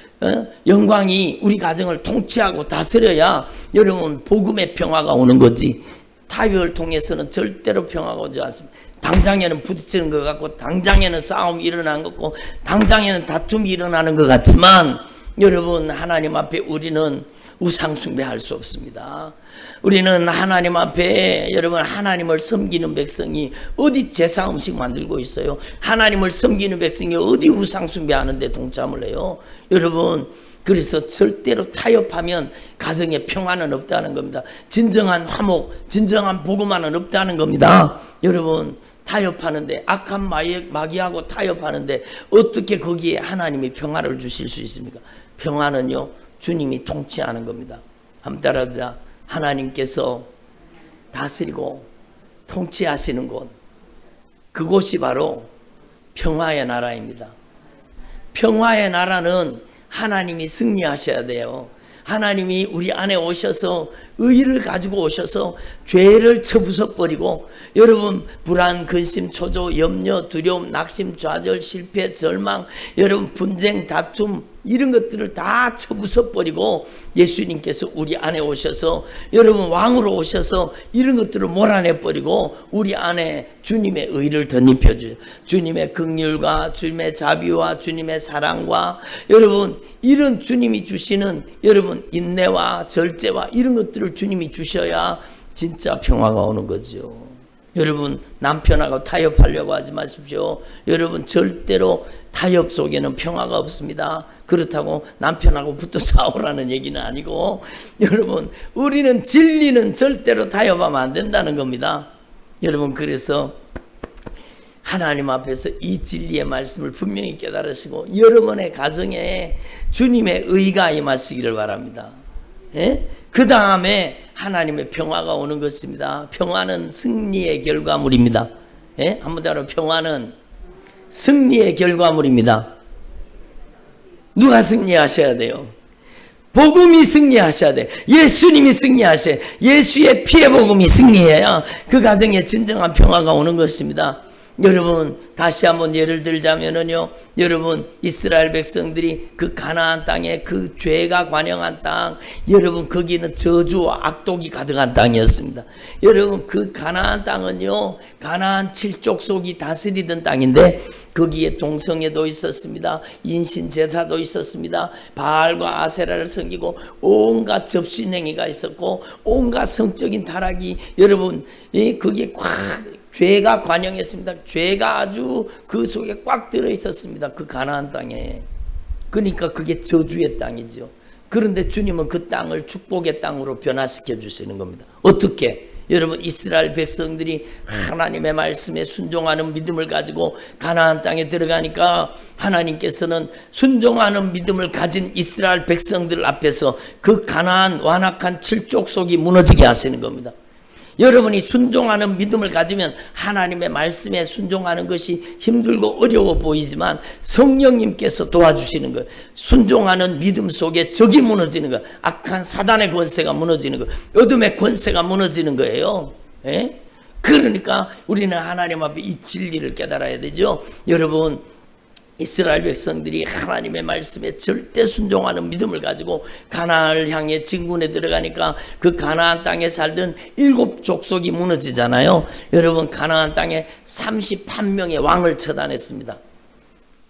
Speaker 1: 영광이 우리 가정을 통치하고 다스려야 여러분 복음의 평화가 오는 거지. 타협을 통해서는 절대로 평화가 오지 않습니다. 당장에는 부딪히는 것 같고, 당장에는 싸움이 일어나는 것 같고, 당장에는 다툼이 일어나는 것 같지만, 여러분 하나님 앞에 우리는 우상 숭배할 수 없습니다. 우리는 하나님 앞에 여러분 하나님을 섬기는 백성이 어디 제사 음식 만들고 있어요? 하나님을 섬기는 백성이 어디 우상 숭배하는데 동참을 해요? 여러분 그래서 절대로 타협하면 가정에 평화는 없다는 겁니다. 진정한 화목, 진정한 복음화는 없다는 겁니다. 여러분 타협하는데, 악한 마귀하고 타협하는데 어떻게 거기에 하나님이 평화를 주실 수 있습니까? 평화는요 주님이 통치하는 겁니다. 한번 따라합니다. 하나님께서 다스리고 통치하시는 곳, 그곳이 바로 평화의 나라입니다. 평화의 나라는 하나님이 승리하셔야 돼요. 하나님이 우리 안에 오셔서 의를 가지고 오셔서 죄를 쳐부숴버리고, 여러분 불안, 근심, 초조, 염려, 두려움, 낙심, 좌절, 실패, 절망, 여러분 분쟁, 다툼 이런 것들을 다 쳐부숴버리고 예수님께서 우리 안에 오셔서 여러분 왕으로 오셔서 이런 것들을 몰아내버리고 우리 안에 주님의 의를 덧입혀줘요. 주님의 긍휼과 주님의 자비와 주님의 사랑과 여러분 이런 주님이 주시는 여러분 인내와 절제와 이런 것들을 주님이 주셔야 진짜 평화가 오는 거죠. 여러분 남편하고 타협하려고 하지 마십시오. 여러분 절대로 타협 속에는 평화가 없습니다. 그렇다고 남편하고 붙어 싸우라는 얘기는 아니고, 여러분 우리는 진리는 절대로 타협하면 안 된다는 겁니다. 여러분 그래서 하나님 앞에서 이 진리의 말씀을 분명히 깨달으시고 여러분의 가정에 주님의 의가 임하시기를 바랍니다. 그 다음에 하나님의 평화가 오는 것입니다. 평화는 승리의 결과물입니다. 한번 따라 평화는 승리의 결과물입니다. 누가 승리하셔야 돼요? 복음이 승리하셔야 돼. 예수님이 승리하셔야 돼. 예수의 피의 복음이 승리해야 그 가정에 진정한 평화가 오는 것입니다. 여러분, 다시 한번 예를 들자면은요, 여러분, 이스라엘 백성들이 그 가나안 땅에 그 죄가 관영한 땅, 여러분, 거기는 저주와 악독이 가득한 땅이었습니다. 여러분, 그 가나안 땅은요, 가나안 7족속이 다스리던 땅인데 거기에 동성애도 있었습니다. 인신제사도 있었습니다. 바알과 아세라를 섬기고 온갖 접신행위가 있었고 온갖 성적인 타락이, 여러분, 거기에 꽉 죄가 관영했습니다. 죄가 아주 그 속에 꽉 들어 있었습니다. 그 가나안 땅에. 그러니까 그게 저주의 땅이죠. 그런데 주님은 그 땅을 축복의 땅으로 변화시켜 주시는 겁니다. 어떻게? 여러분, 이스라엘 백성들이 하나님의 말씀에 순종하는 믿음을 가지고 가나안 땅에 들어가니까 하나님께서는 순종하는 믿음을 가진 이스라엘 백성들 앞에서 그 가나안 완악한 7족속이 무너지게 하시는 겁니다. 여러분이 순종하는 믿음을 가지면 하나님의 말씀에 순종하는 것이 힘들고 어려워 보이지만 성령님께서 도와주시는 거예요. 순종하는 믿음 속에 적이 무너지는 거예요. 악한 사단의 권세가 무너지는 거예요. 어둠의 권세가 무너지는 거예요. 예? 그러니까 우리는 하나님 앞에 이 진리를 깨달아야 되죠. 여러분, 이스라엘 백성들이 하나님의 말씀에 절대 순종하는 믿음을 가지고 가나안을 향해 진군에 들어가니까 그 가나안 땅에 살던 7족속이 무너지잖아요. 여러분, 가나안 땅에 31명의 왕을 처단했습니다.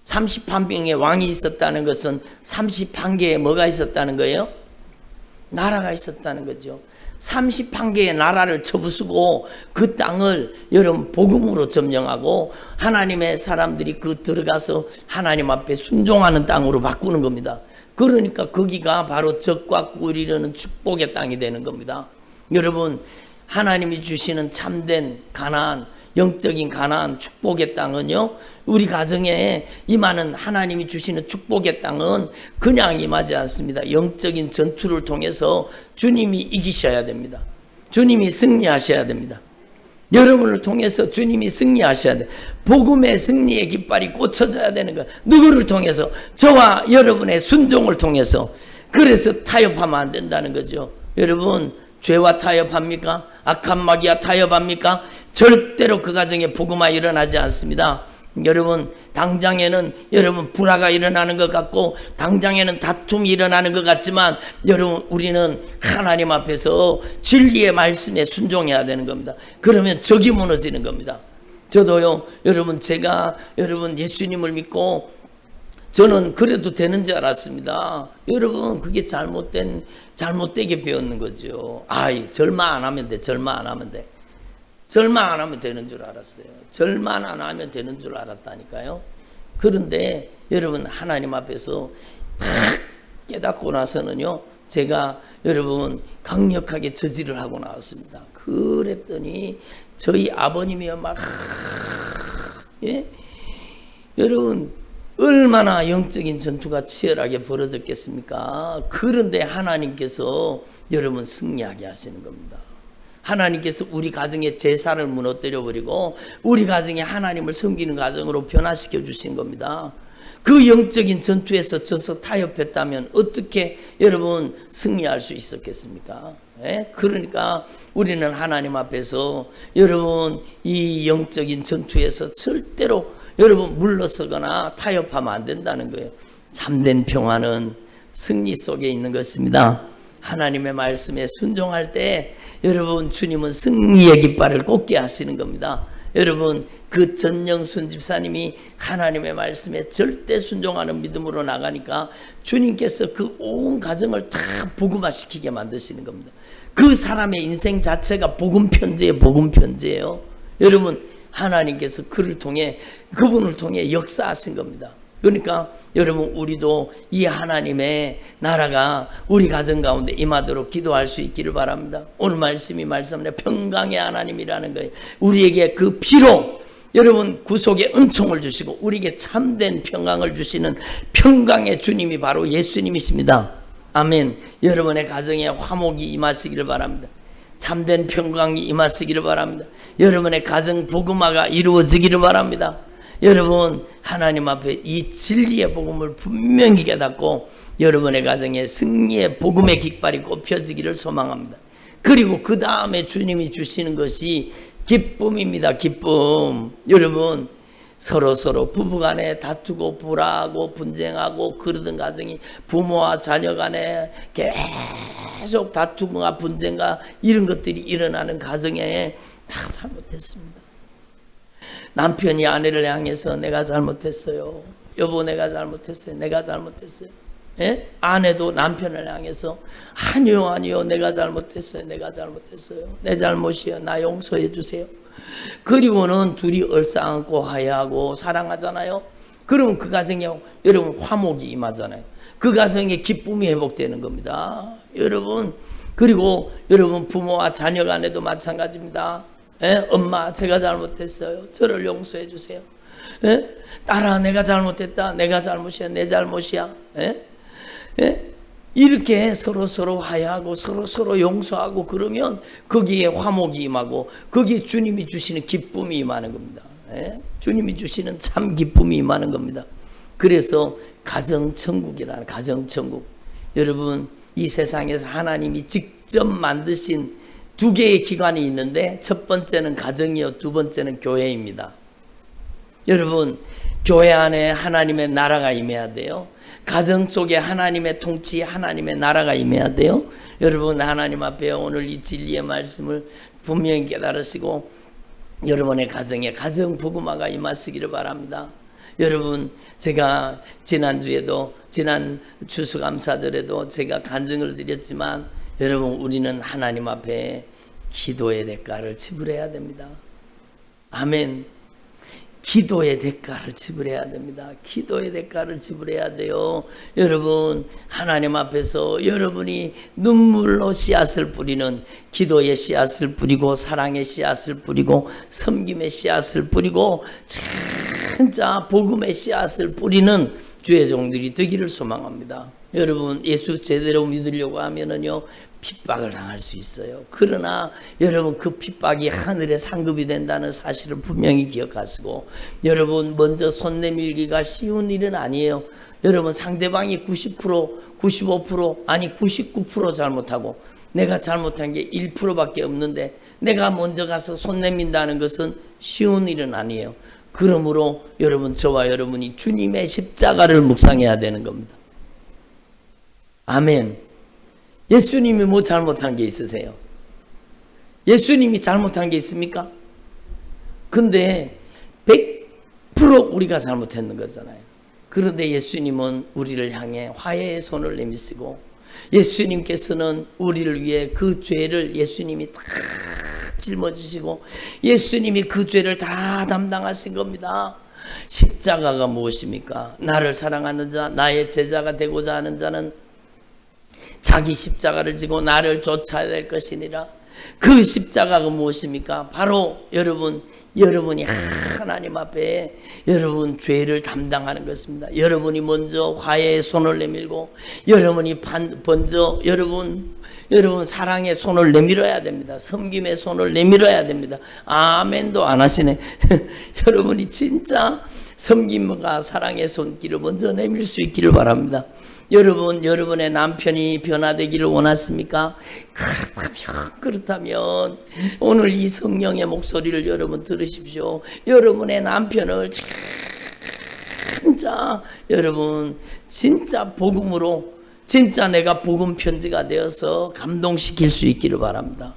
Speaker 1: 31명의 왕이 있었다는 것은 31개의 뭐가 있었다는 거예요? 나라가 있었다는 거죠. 31개의 나라를 쳐부수고 그 땅을 여러분 복음으로 점령하고 하나님의 사람들이 그 들어가서 하나님 앞에 순종하는 땅으로 바꾸는 겁니다. 그러니까 거기가 바로 적과 꿀이르는 축복의 땅이 되는 겁니다. 여러분, 하나님이 주시는 참된 가나안, 영적인 가나안 축복의 땅은요, 우리 가정에 임하는 하나님이 주시는 축복의 땅은 그냥 임하지 않습니다. 영적인 전투를 통해서 주님이 이기셔야 됩니다. 주님이 승리하셔야 됩니다. 여러분을 통해서 주님이 승리하셔야 돼. 복음의 승리의 깃발이 꽂혀져야 되는 거예요. 누구를 통해서? 저와 여러분의 순종을 통해서. 그래서 타협하면 안 된다는 거죠. 여러분, 죄와 타협합니까? 악한 마귀와 타협합니까? 절대로 그 가정에 복음화 일어나지 않습니다. 여러분, 당장에는 여러분 불화가 일어나는 것 같고 당장에는 다툼이 일어나는 것 같지만 여러분, 우리는 하나님 앞에서 진리의 말씀에 순종해야 되는 겁니다. 그러면 적이 무너지는 겁니다. 저도요, 여러분, 제가 여러분 예수님을 믿고 저는 그래도 되는 줄 알았습니다. 여러분, 그게 잘못되게 배웠는 거죠. 절마 안 하면 돼. 절마 안 하면 돼. 절마 안 하면 되는 줄 알았어요. 절마 안 하면 되는 줄 알았다니까요. 그런데 여러분, 하나님 앞에서 딱 깨닫고 나서는요, 제가 여러분 강력하게 저지를 하고 나왔습니다. 그랬더니 저희 아버님이요, 막 여러분, 얼마나 영적인 전투가 치열하게 벌어졌겠습니까? 그런데 하나님께서 여러분 승리하게 하시는 겁니다. 하나님께서 우리 가정의 제사를 무너뜨려 버리고 우리 가정에 하나님을 섬기는 가정으로 변화시켜 주신 겁니다. 그 영적인 전투에서 져서 타협했다면 어떻게 여러분 승리할 수 있었겠습니까? 그러니까 우리는 하나님 앞에서 여러분 이 영적인 전투에서 절대로 여러분 물러서거나 타협하면 안 된다는 거예요. 참된 평화는 승리 속에 있는 것입니다. 하나님의 말씀에 순종할 때 여러분, 주님은 승리의 깃발을 꽂게 하시는 겁니다. 여러분, 그 전영순 집사님이 하나님의 말씀에 절대 순종하는 믿음으로 나가니까 주님께서 그 온 가정을 다 복음화시키게 만드시는 겁니다. 그 사람의 인생 자체가 복음 편지예요. 여러분, 하나님께서 그분을 통해 역사하신 겁니다. 그러니까 여러분, 우리도 이 하나님의 나라가 우리 가정 가운데 임하도록 기도할 수 있기를 바랍니다. 오늘 말씀이 말씀하는 평강의 하나님이라는 거예요. 우리에게 그 피로 여러분 구속의 은총을 주시고 우리에게 참된 평강을 주시는 평강의 주님이 바로 예수님이십니다. 아멘. 여러분의 가정에 화목이 임하시기를 바랍니다. 참된 평강이 임하시기를 바랍니다. 여러분의 가정 복음화가 이루어지기를 바랍니다. 여러분 하나님 앞에 이 진리의 복음을 분명히 깨닫고 여러분의 가정에 승리의 복음의 깃발이 꼽혀지기를 소망합니다. 그리고 그 다음에 주님이 주시는 것이 기쁨입니다. 기쁨. 여러분 서로 부부간에 다투고 불화하고 분쟁하고 그러던 가정이 부모와 자녀 간에 계속 다툼과 분쟁과 이런 것들이 일어나는 가정에 다 잘못했습니다. 남편이 아내를 향해서 내가 잘못했어요. 여보 내가 잘못했어요. 내가 잘못했어요. 예? 아내도 남편을 향해서 아니요 내가 잘못했어요. 내가 잘못했어요. 내 잘못이에요. 나 용서해 주세요. 그리고는 둘이 얼싸안고 화해하고 사랑하잖아요. 그러면 그 가정에 여러분 화목이 임하잖아요. 그 가정에 기쁨이 회복되는 겁니다. 여러분 그리고 여러분 부모와 자녀 간에도 마찬가지입니다. 예? 엄마 제가 잘못했어요. 저를 용서해 주세요. 예? 딸아 내가 잘못했다. 내가 잘못이야. 내 잘못이야. 예? 예? 이렇게 서로 화해하고 서로 용서하고 그러면 거기에 화목이 임하고 거기에 주님이 주시는 기쁨이 임하는 겁니다. 예? 주님이 주시는 참 기쁨이 임하는 겁니다. 그래서 가정천국이라는 가정천국. 여러분 이 세상에서 하나님이 직접 만드신 두 개의 기관이 있는데 첫 번째는 가정이요 두 번째는 교회입니다. 여러분 교회 안에 하나님의 나라가 임해야 돼요. 가정 속에 하나님의 통치, 하나님의 나라가 임해야 돼요. 여러분 하나님 앞에 오늘 이 진리의 말씀을 분명히 깨달으시고 여러분의 가정에 가정 복음화가 임하시기를 바랍니다. 여러분 제가 지난주에도 지난 추수감사절에도 제가 간증을 드렸지만 여러분 우리는 하나님 앞에 기도의 대가를 지불해야 됩니다. 아멘. 기도의 대가를 지불해야 됩니다. 기도의 대가를 지불해야 돼요. 여러분 하나님 앞에서 여러분이 눈물로 씨앗을 뿌리는 기도의 씨앗을 뿌리고 사랑의 씨앗을 뿌리고 섬김의 씨앗을 뿌리고 진짜 복음의 씨앗을 뿌리는 주의 종들이 되기를 소망합니다. 여러분 예수 제대로 믿으려고 하면은요 핍박을 당할 수 있어요. 그러나 여러분 그 핍박이 하늘의 상급이 된다는 사실을 분명히 기억하시고 여러분 먼저 손 내밀기가 쉬운 일은 아니에요. 여러분 상대방이 90%, 95% 아니 99% 잘못하고 내가 잘못한 게 1%밖에 없는데 내가 먼저 가서 손 내민다는 것은 쉬운 일은 아니에요. 그러므로 여러분 저와 여러분이 주님의 십자가를 묵상해야 되는 겁니다. 아멘. 예수님이 뭐 잘못한 게 있으세요? 예수님이 잘못한 게 있습니까? 근데 100% 우리가 잘못했는 거잖아요. 그런데 예수님은 우리를 향해 화해의 손을 내미시고 예수님께서는 우리를 위해 그 죄를 예수님이 다 짊어지시고 예수님이 그 죄를 다 담당하신 겁니다. 십자가가 무엇입니까? 나를 사랑하는 자, 나의 제자가 되고자 하는 자는 자기 십자가를 지고 나를 쫓아야 될 것이니라. 그 십자가가 무엇입니까? 바로 여러분이 하나님 앞에 여러분 죄를 담당하는 것입니다. 여러분이 먼저 화해의 손을 내밀고 여러분이 먼저 여러분 사랑의 손을 내밀어야 됩니다. 섬김의 손을 내밀어야 됩니다. 아멘도 안 하시네. 여러분이 진짜 섬김과 사랑의 손길을 먼저 내밀 수 있기를 바랍니다. 여러분의 남편이 변화되기를 원하십니까? 그렇다면 오늘 이 성령의 목소리를 여러분 들으십시오. 여러분의 남편을 진짜 복음으로 진짜 내가 복음 편지가 되어서 감동시킬 수 있기를 바랍니다.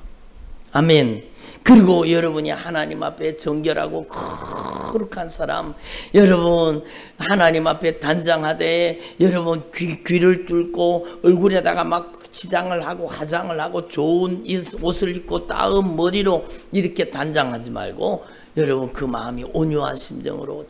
Speaker 1: 아멘. 그리고 여러분이 하나님 앞에 정결하고 거룩한 사람, 여러분 하나님 앞에 단장하되 여러분 귀를 뚫고 얼굴에다가 막 치장을 하고 화장을 하고 좋은 옷을 입고 따은 머리로 이렇게 단장하지 말고 여러분 그 마음이 온유한 심정으로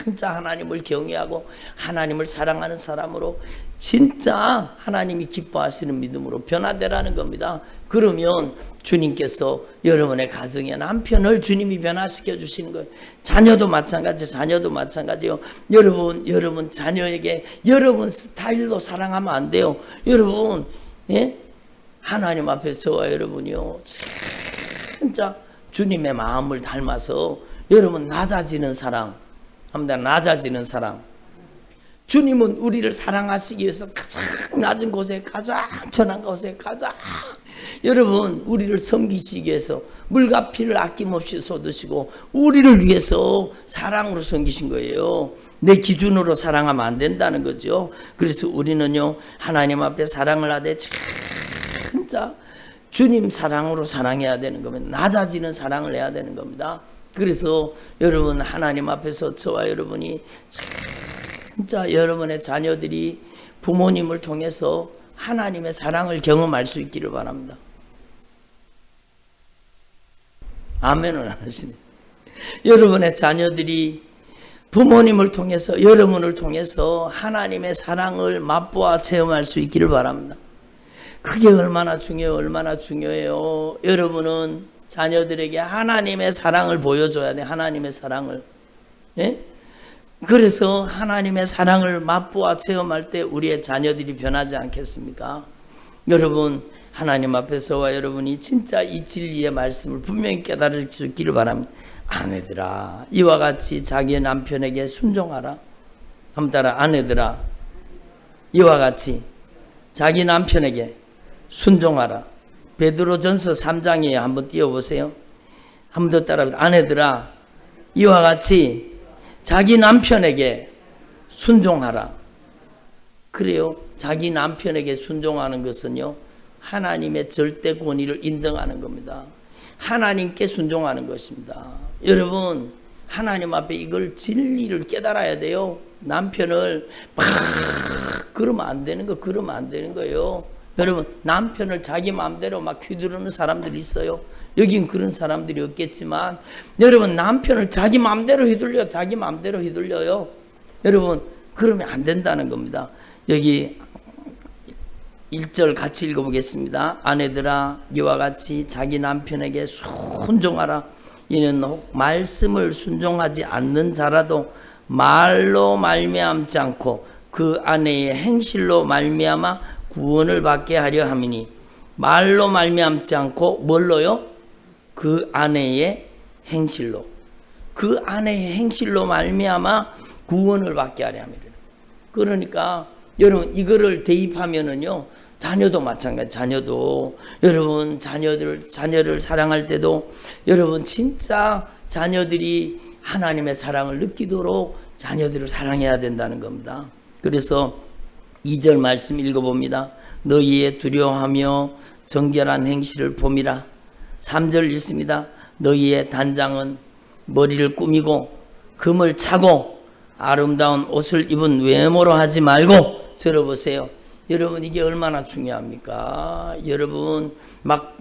Speaker 1: 진짜 하나님을 경외하고 하나님을 사랑하는 사람으로 진짜 하나님이 기뻐하시는 믿음으로 변화되라는 겁니다. 그러면 주님께서 여러분의 가정의 남편을 주님이 변화시켜 주시는 거예요. 자녀도 마찬가지요. 여러분 자녀에게 여러분 스타일로 사랑하면 안 돼요. 여러분 하나님 앞에 저와 여러분이요 진짜 주님의 마음을 닮아서 여러분 낮아지는 사랑, 합니다. 낮아지는 사랑. 주님은 우리를 사랑하시기 위해서 가장 낮은 곳에, 가장 천한 곳에, 가장 여러분 우리를 섬기시기 위해서 물과 피를 아낌없이 쏟으시고 우리를 위해서 사랑으로 섬기신 거예요. 내 기준으로 사랑하면 안 된다는 거죠. 그래서 우리는요 하나님 앞에 사랑을 하되 진짜 주님 사랑으로 사랑해야 되는 겁니다. 낮아지는 사랑을 해야 되는 겁니다. 그래서 여러분 하나님 앞에서 저와 여러분이 진짜 여러분의 자녀들이 부모님을 통해서 하나님의 사랑을 경험할 수 있기를 바랍니다. 아멘을 안 하시네. 여러분의 자녀들이 부모님을 통해서 여러분을 통해서 하나님의 사랑을 맛보아 체험할 수 있기를 바랍니다. 그게 얼마나 중요해요. 얼마나 중요해요. 여러분은 자녀들에게 하나님의 사랑을 보여줘야 돼. 하나님의 사랑을. 예? 그래서 하나님의 사랑을 맛보아 체험할 때 우리의 자녀들이 변하지 않겠습니까? 여러분 하나님 앞에서와 여러분이 진짜 이 진리의 말씀을 분명히 깨달을 수 있기를 바랍니다. 아내들아 이와 같이 자기의 남편에게 순종하라. 한번 따라 아내들아 이와 같이 자기 남편에게 순종하라. 베드로전서 3장이에요. 한번 띄워보세요. 한번 더 따라 아내들아 이와 같이 자기 남편에게 순종하라. 그래요. 자기 남편에게 순종하는 것은요 하나님의 절대 권위를 인정하는 겁니다. 하나님께 순종하는 것입니다. 여러분 하나님 앞에 이걸 진리를 깨달아야 돼요. 남편을 막 그러면 안 되는 거, 그러면 안 되는 거예요. 여러분 남편을 자기 마음대로 막 휘두르는 사람들이 있어요. 여긴 그런 사람들이 없겠지만 여러분 남편을 자기 마음대로 자기 마음대로 휘둘려요. 여러분 그러면 안 된다는 겁니다. 여기 1절 같이 읽어보겠습니다. 아내들아 이와 같이 자기 남편에게 순종하라. 이는 혹 말씀을 순종하지 않는 자라도 말로 말미암지 않고 그 아내의 행실로 말미암아 구원을 받게 하려 함이니. 말로 말미암지 않고 뭘로요? 그 아내의 행실로. 그 아내의 행실로 말미암아 구원을 받게 하려 함이라. 그러니까 여러분 이거를 대입하면은요 자녀도 마찬가지. 자녀도 여러분 자녀를 사랑할 때도 여러분 진짜 자녀들이 하나님의 사랑을 느끼도록 자녀들을 사랑해야 된다는 겁니다. 그래서 2절 말씀 읽어봅니다. 너희의 두려워하며 정결한 행실을 봄이라. 3절 읽습니다. 너희의 단장은 머리를 꾸미고 금을 차고 아름다운 옷을 입은 외모로 하지 말고. 들어보세요. 여러분 이게 얼마나 중요합니까? 여러분 막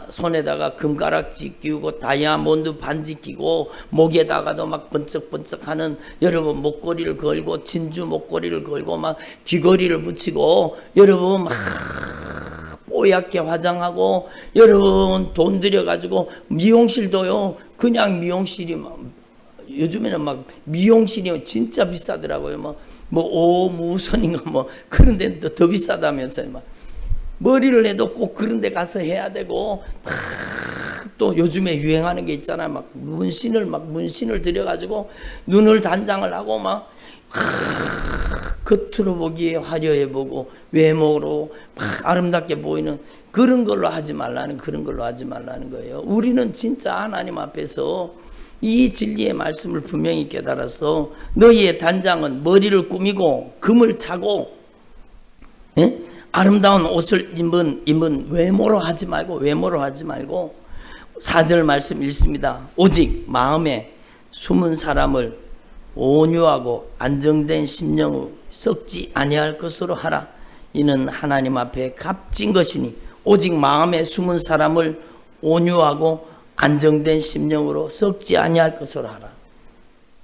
Speaker 1: 손에다가 금가락지 끼우고 다이아몬드 반지 끼고 목에다가도 막 번쩍번쩍하는 여러분 목걸이를 걸고 진주 목걸이를 걸고 막 귀걸이를 붙이고 여러분 막 뽀얗게 화장하고 여러분 돈 들여가지고 미용실도요 그냥 미용실이 막 요즘에는 막 미용실이 진짜 비싸더라고요. 뭐 오무선인가 뭐 그런 데는 더 비싸다면서요. 막 머리를 해도 꼭 그런 데 가서 해야 되고 또 요즘에 유행하는 게 있잖아요. 막 문신을 들여가지고 눈을 단장을 하고 막 겉으로 보기에 화려해 보고 외모로 막 아름답게 보이는 그런 걸로 하지 말라는 거예요. 우리는 진짜 하나님 앞에서 이 진리의 말씀을 분명히 깨달아서 너희의 단장은 머리를 꾸미고 금을 차고 아름다운 옷을 입은 외모로 하지 말고 4절 말씀 읽습니다. 오직 마음에 숨은 사람을 온유하고 안정된 심령으로 썩지 아니할 것으로 하라. 이는 하나님 앞에 값진 것이니 오직 마음에 숨은 사람을 온유하고 안정된 심령으로 썩지 아니할 것으로 하라.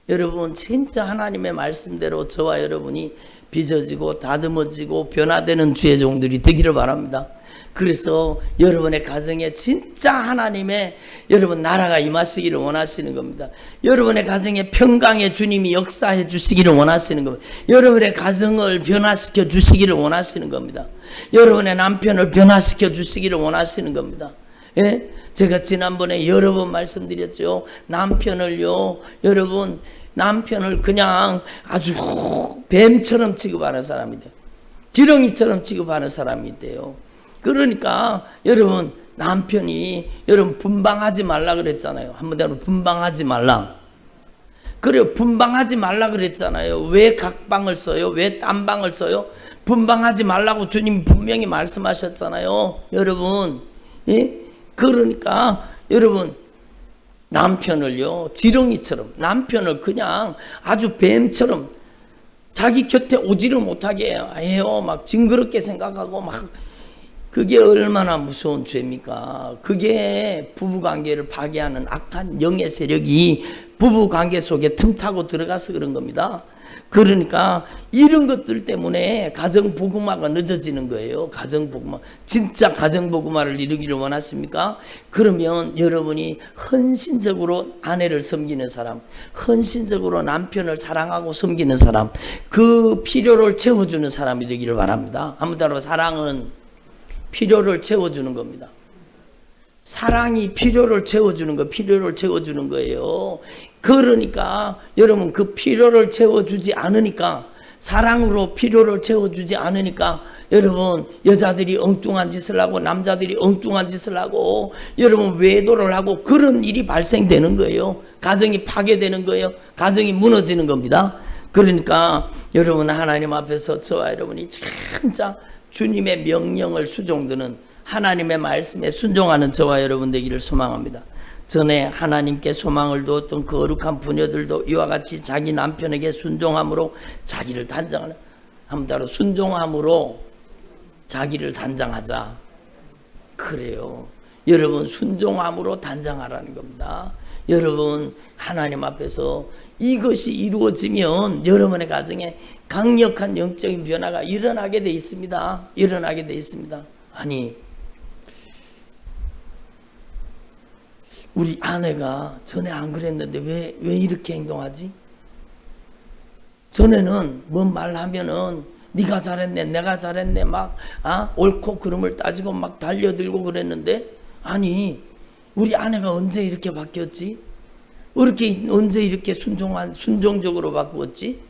Speaker 1: 여러분 진짜 하나님의 말씀대로 저와 여러분이 빚어지고 다듬어지고 변화되는 주의 종들이 되기를 바랍니다. 그래서 여러분의 가정에 진짜 하나님의 여러분 나라가 임하시기를 원하시는 겁니다. 여러분의 가정에 평강의 주님이 역사해 주시기를 원하시는 겁니다. 여러분의 가정을 변화시켜 주시기를 원하시는 겁니다. 여러분의 남편을 변화시켜 주시기를 원하시는 겁니다. 예? 제가 지난번에 여러 번 말씀드렸죠. 남편을요 여러분 남편을 그냥 아주 뱀처럼 취급하는 사람이 돼요. 지렁이처럼 취급하는 사람이 돼요. 그러니까 여러분, 남편이 여러분 분방하지 말라 그랬잖아요. 한번 더 분방하지 말라. 그래요. 분방하지 말라 그랬잖아요. 왜 각방을 써요? 왜 딴방을 써요? 분방하지 말라고 주님이 분명히 말씀하셨잖아요. 여러분, 예? 그러니까 여러분, 남편을요, 지렁이처럼, 남편을 그냥 아주 뱀처럼 자기 곁에 오지를 못하게 해요. 막 징그럽게 생각하고 막. 그게 얼마나 무서운 죄입니까? 그게 부부관계를 파괴하는 악한 영의 세력이 부부관계 속에 틈타고 들어가서 그런 겁니다. 그러니까 이런 것들 때문에 가정복음화가 늦어지는 거예요. 가정복음화. 진짜 가정복음화를 이루기를 원하십니까? 그러면 여러분이 헌신적으로 아내를 섬기는 사람, 헌신적으로 남편을 사랑하고 섬기는 사람, 그 필요를 채워주는 사람이 되기를 바랍니다. 한번 따라 사랑은 필요를 채워주는 겁니다. 사랑이 필요를 채워주는 거, 필요를 채워주는 거예요. 그러니까 여러분, 그 필요를 채워주지 않으니까, 사랑으로 필요를 채워주지 않으니까 여러분, 여자들이 엉뚱한 짓을 하고 남자들이 엉뚱한 짓을 하고 여러분, 외도를 하고 그런 일이 발생되는 거예요. 가정이 파괴되는 거예요. 가정이 무너지는 겁니다. 그러니까 여러분, 하나님 앞에서 저와 여러분이 진짜 주님의 명령을 수종드는, 하나님의 말씀에 순종하는 저와 여러분 되기를 소망합니다. 전에 하나님께 소망을 두었던 거룩한 부녀들도 이와 같이 자기 남편에게 순종함으로 자기를 단장하는, 한번 따로 순종함으로 자기를 단장하자. 그래요. 여러분, 순종함으로 단장하라는 겁니다. 여러분, 하나님 앞에서 이것이 이루어지면 여러분의 가정에 강력한 영적인 변화가 일어나게 돼 있습니다. 일어나게 돼 있습니다. 아니, 우리 아내가 전에 안 그랬는데 왜 이렇게 행동하지? 전에는 뭔 말하면은 네가 잘했네, 내가 잘했네, 막 옳고 그름을 따지고 막 달려들고 그랬는데, 아니, 우리 아내가 언제 이렇게 바뀌었지? 언제 이렇게 순종적으로 바꾸었지?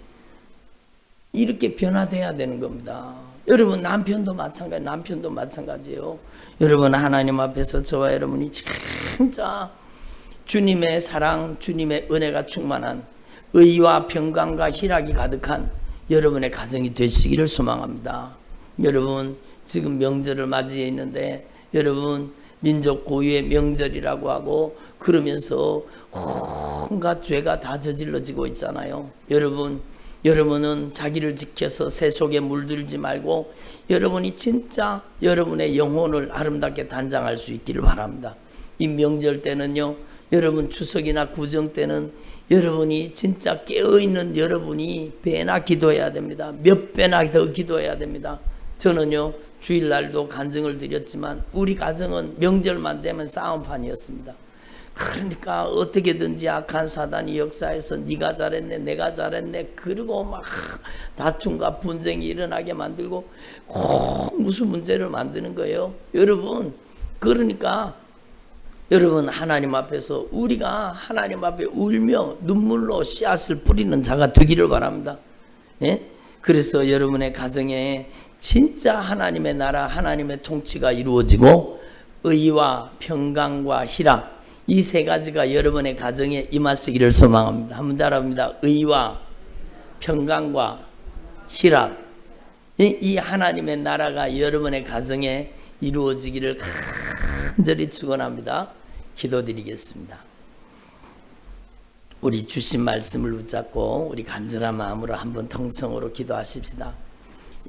Speaker 1: 이렇게 변화돼야 되는 겁니다. 여러분, 남편도 마찬가지예요. 여러분, 하나님 앞에서 저와 여러분이 진짜 주님의 사랑, 주님의 은혜가 충만한 의와 평강과 희락이 가득한 여러분의 가정이 되시기를 소망합니다. 여러분, 지금 명절을 맞이해 있는데 여러분, 민족 고유의 명절이라고 하고 그러면서 온갖 죄가 다 저질러지고 있잖아요. 여러분은 자기를 지켜서 새 속에 물들지 말고 여러분이 진짜 여러분의 영혼을 아름답게 단장할 수 있기를 바랍니다. 이 명절 때는요, 여러분 추석이나 구정 때는 여러분이 진짜 깨어있는 여러분이 배나 기도해야 됩니다. 몇 배나 더 기도해야 됩니다. 저는요, 주일날도 간증을 드렸지만 우리 가정은 명절만 되면 싸움판이었습니다. 그러니까 어떻게든지 악한 사단이 역사해서 네가 잘했네, 내가 잘했네, 그리고 막 다툼과 분쟁이 일어나게 만들고 꼭 무슨 문제를 만드는 거예요. 여러분, 그러니까 여러분, 하나님 앞에서 우리가 하나님 앞에 울며 눈물로 씨앗을 뿌리는 자가 되기를 바랍니다. 예? 그래서 여러분의 가정에 진짜 하나님의 나라, 하나님의 통치가 이루어지고 의와 평강과 희락, 이 세 가지가 여러분의 가정에 임하시기를 소망합니다. 한번 따라합니다. 의와 평강과 희락, 이 하나님의 나라가 여러분의 가정에 이루어지기를 간절히 축원합니다. 기도드리겠습니다. 우리 주신 말씀을 붙잡고 우리 간절한 마음으로 한번 통성으로 기도하십시다.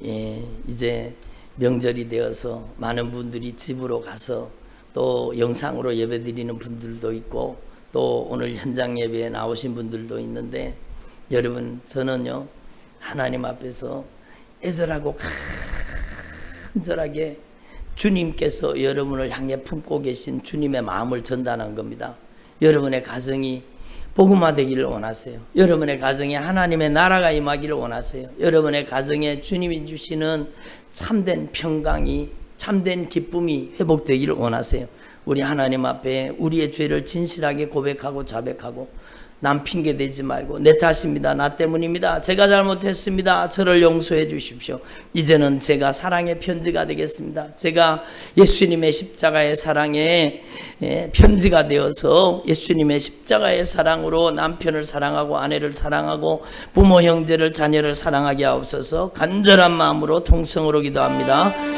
Speaker 1: 예, 이제 명절이 되어서 많은 분들이 집으로 가서 또 영상으로 예배드리는 분들도 있고 또 오늘 현장 예배에 나오신 분들도 있는데, 여러분, 저는요, 하나님 앞에서 애절하고 간절하게 주님께서 여러분을 향해 품고 계신 주님의 마음을 전달한 겁니다. 여러분의 가정이 복음화되기를 원하세요. 여러분의 가정에 하나님의 나라가 임하기를 원하세요. 여러분의 가정에 주님이 주시는 참된 평강이, 참된 기쁨이 회복되기를 원하세요. 우리 하나님 앞에 우리의 죄를 진실하게 고백하고 자백하고 남 핑계 대지 말고 내 탓입니다. 나 때문입니다. 제가 잘못했습니다. 저를 용서해 주십시오. 이제는 제가 사랑의 편지가 되겠습니다. 제가 예수님의 십자가의 사랑에 편지가 되어서 예수님의 십자가의 사랑으로 남편을 사랑하고 아내를 사랑하고 부모 형제를 자녀를 사랑하게 하옵소서. 간절한 마음으로 통성으로 기도합니다.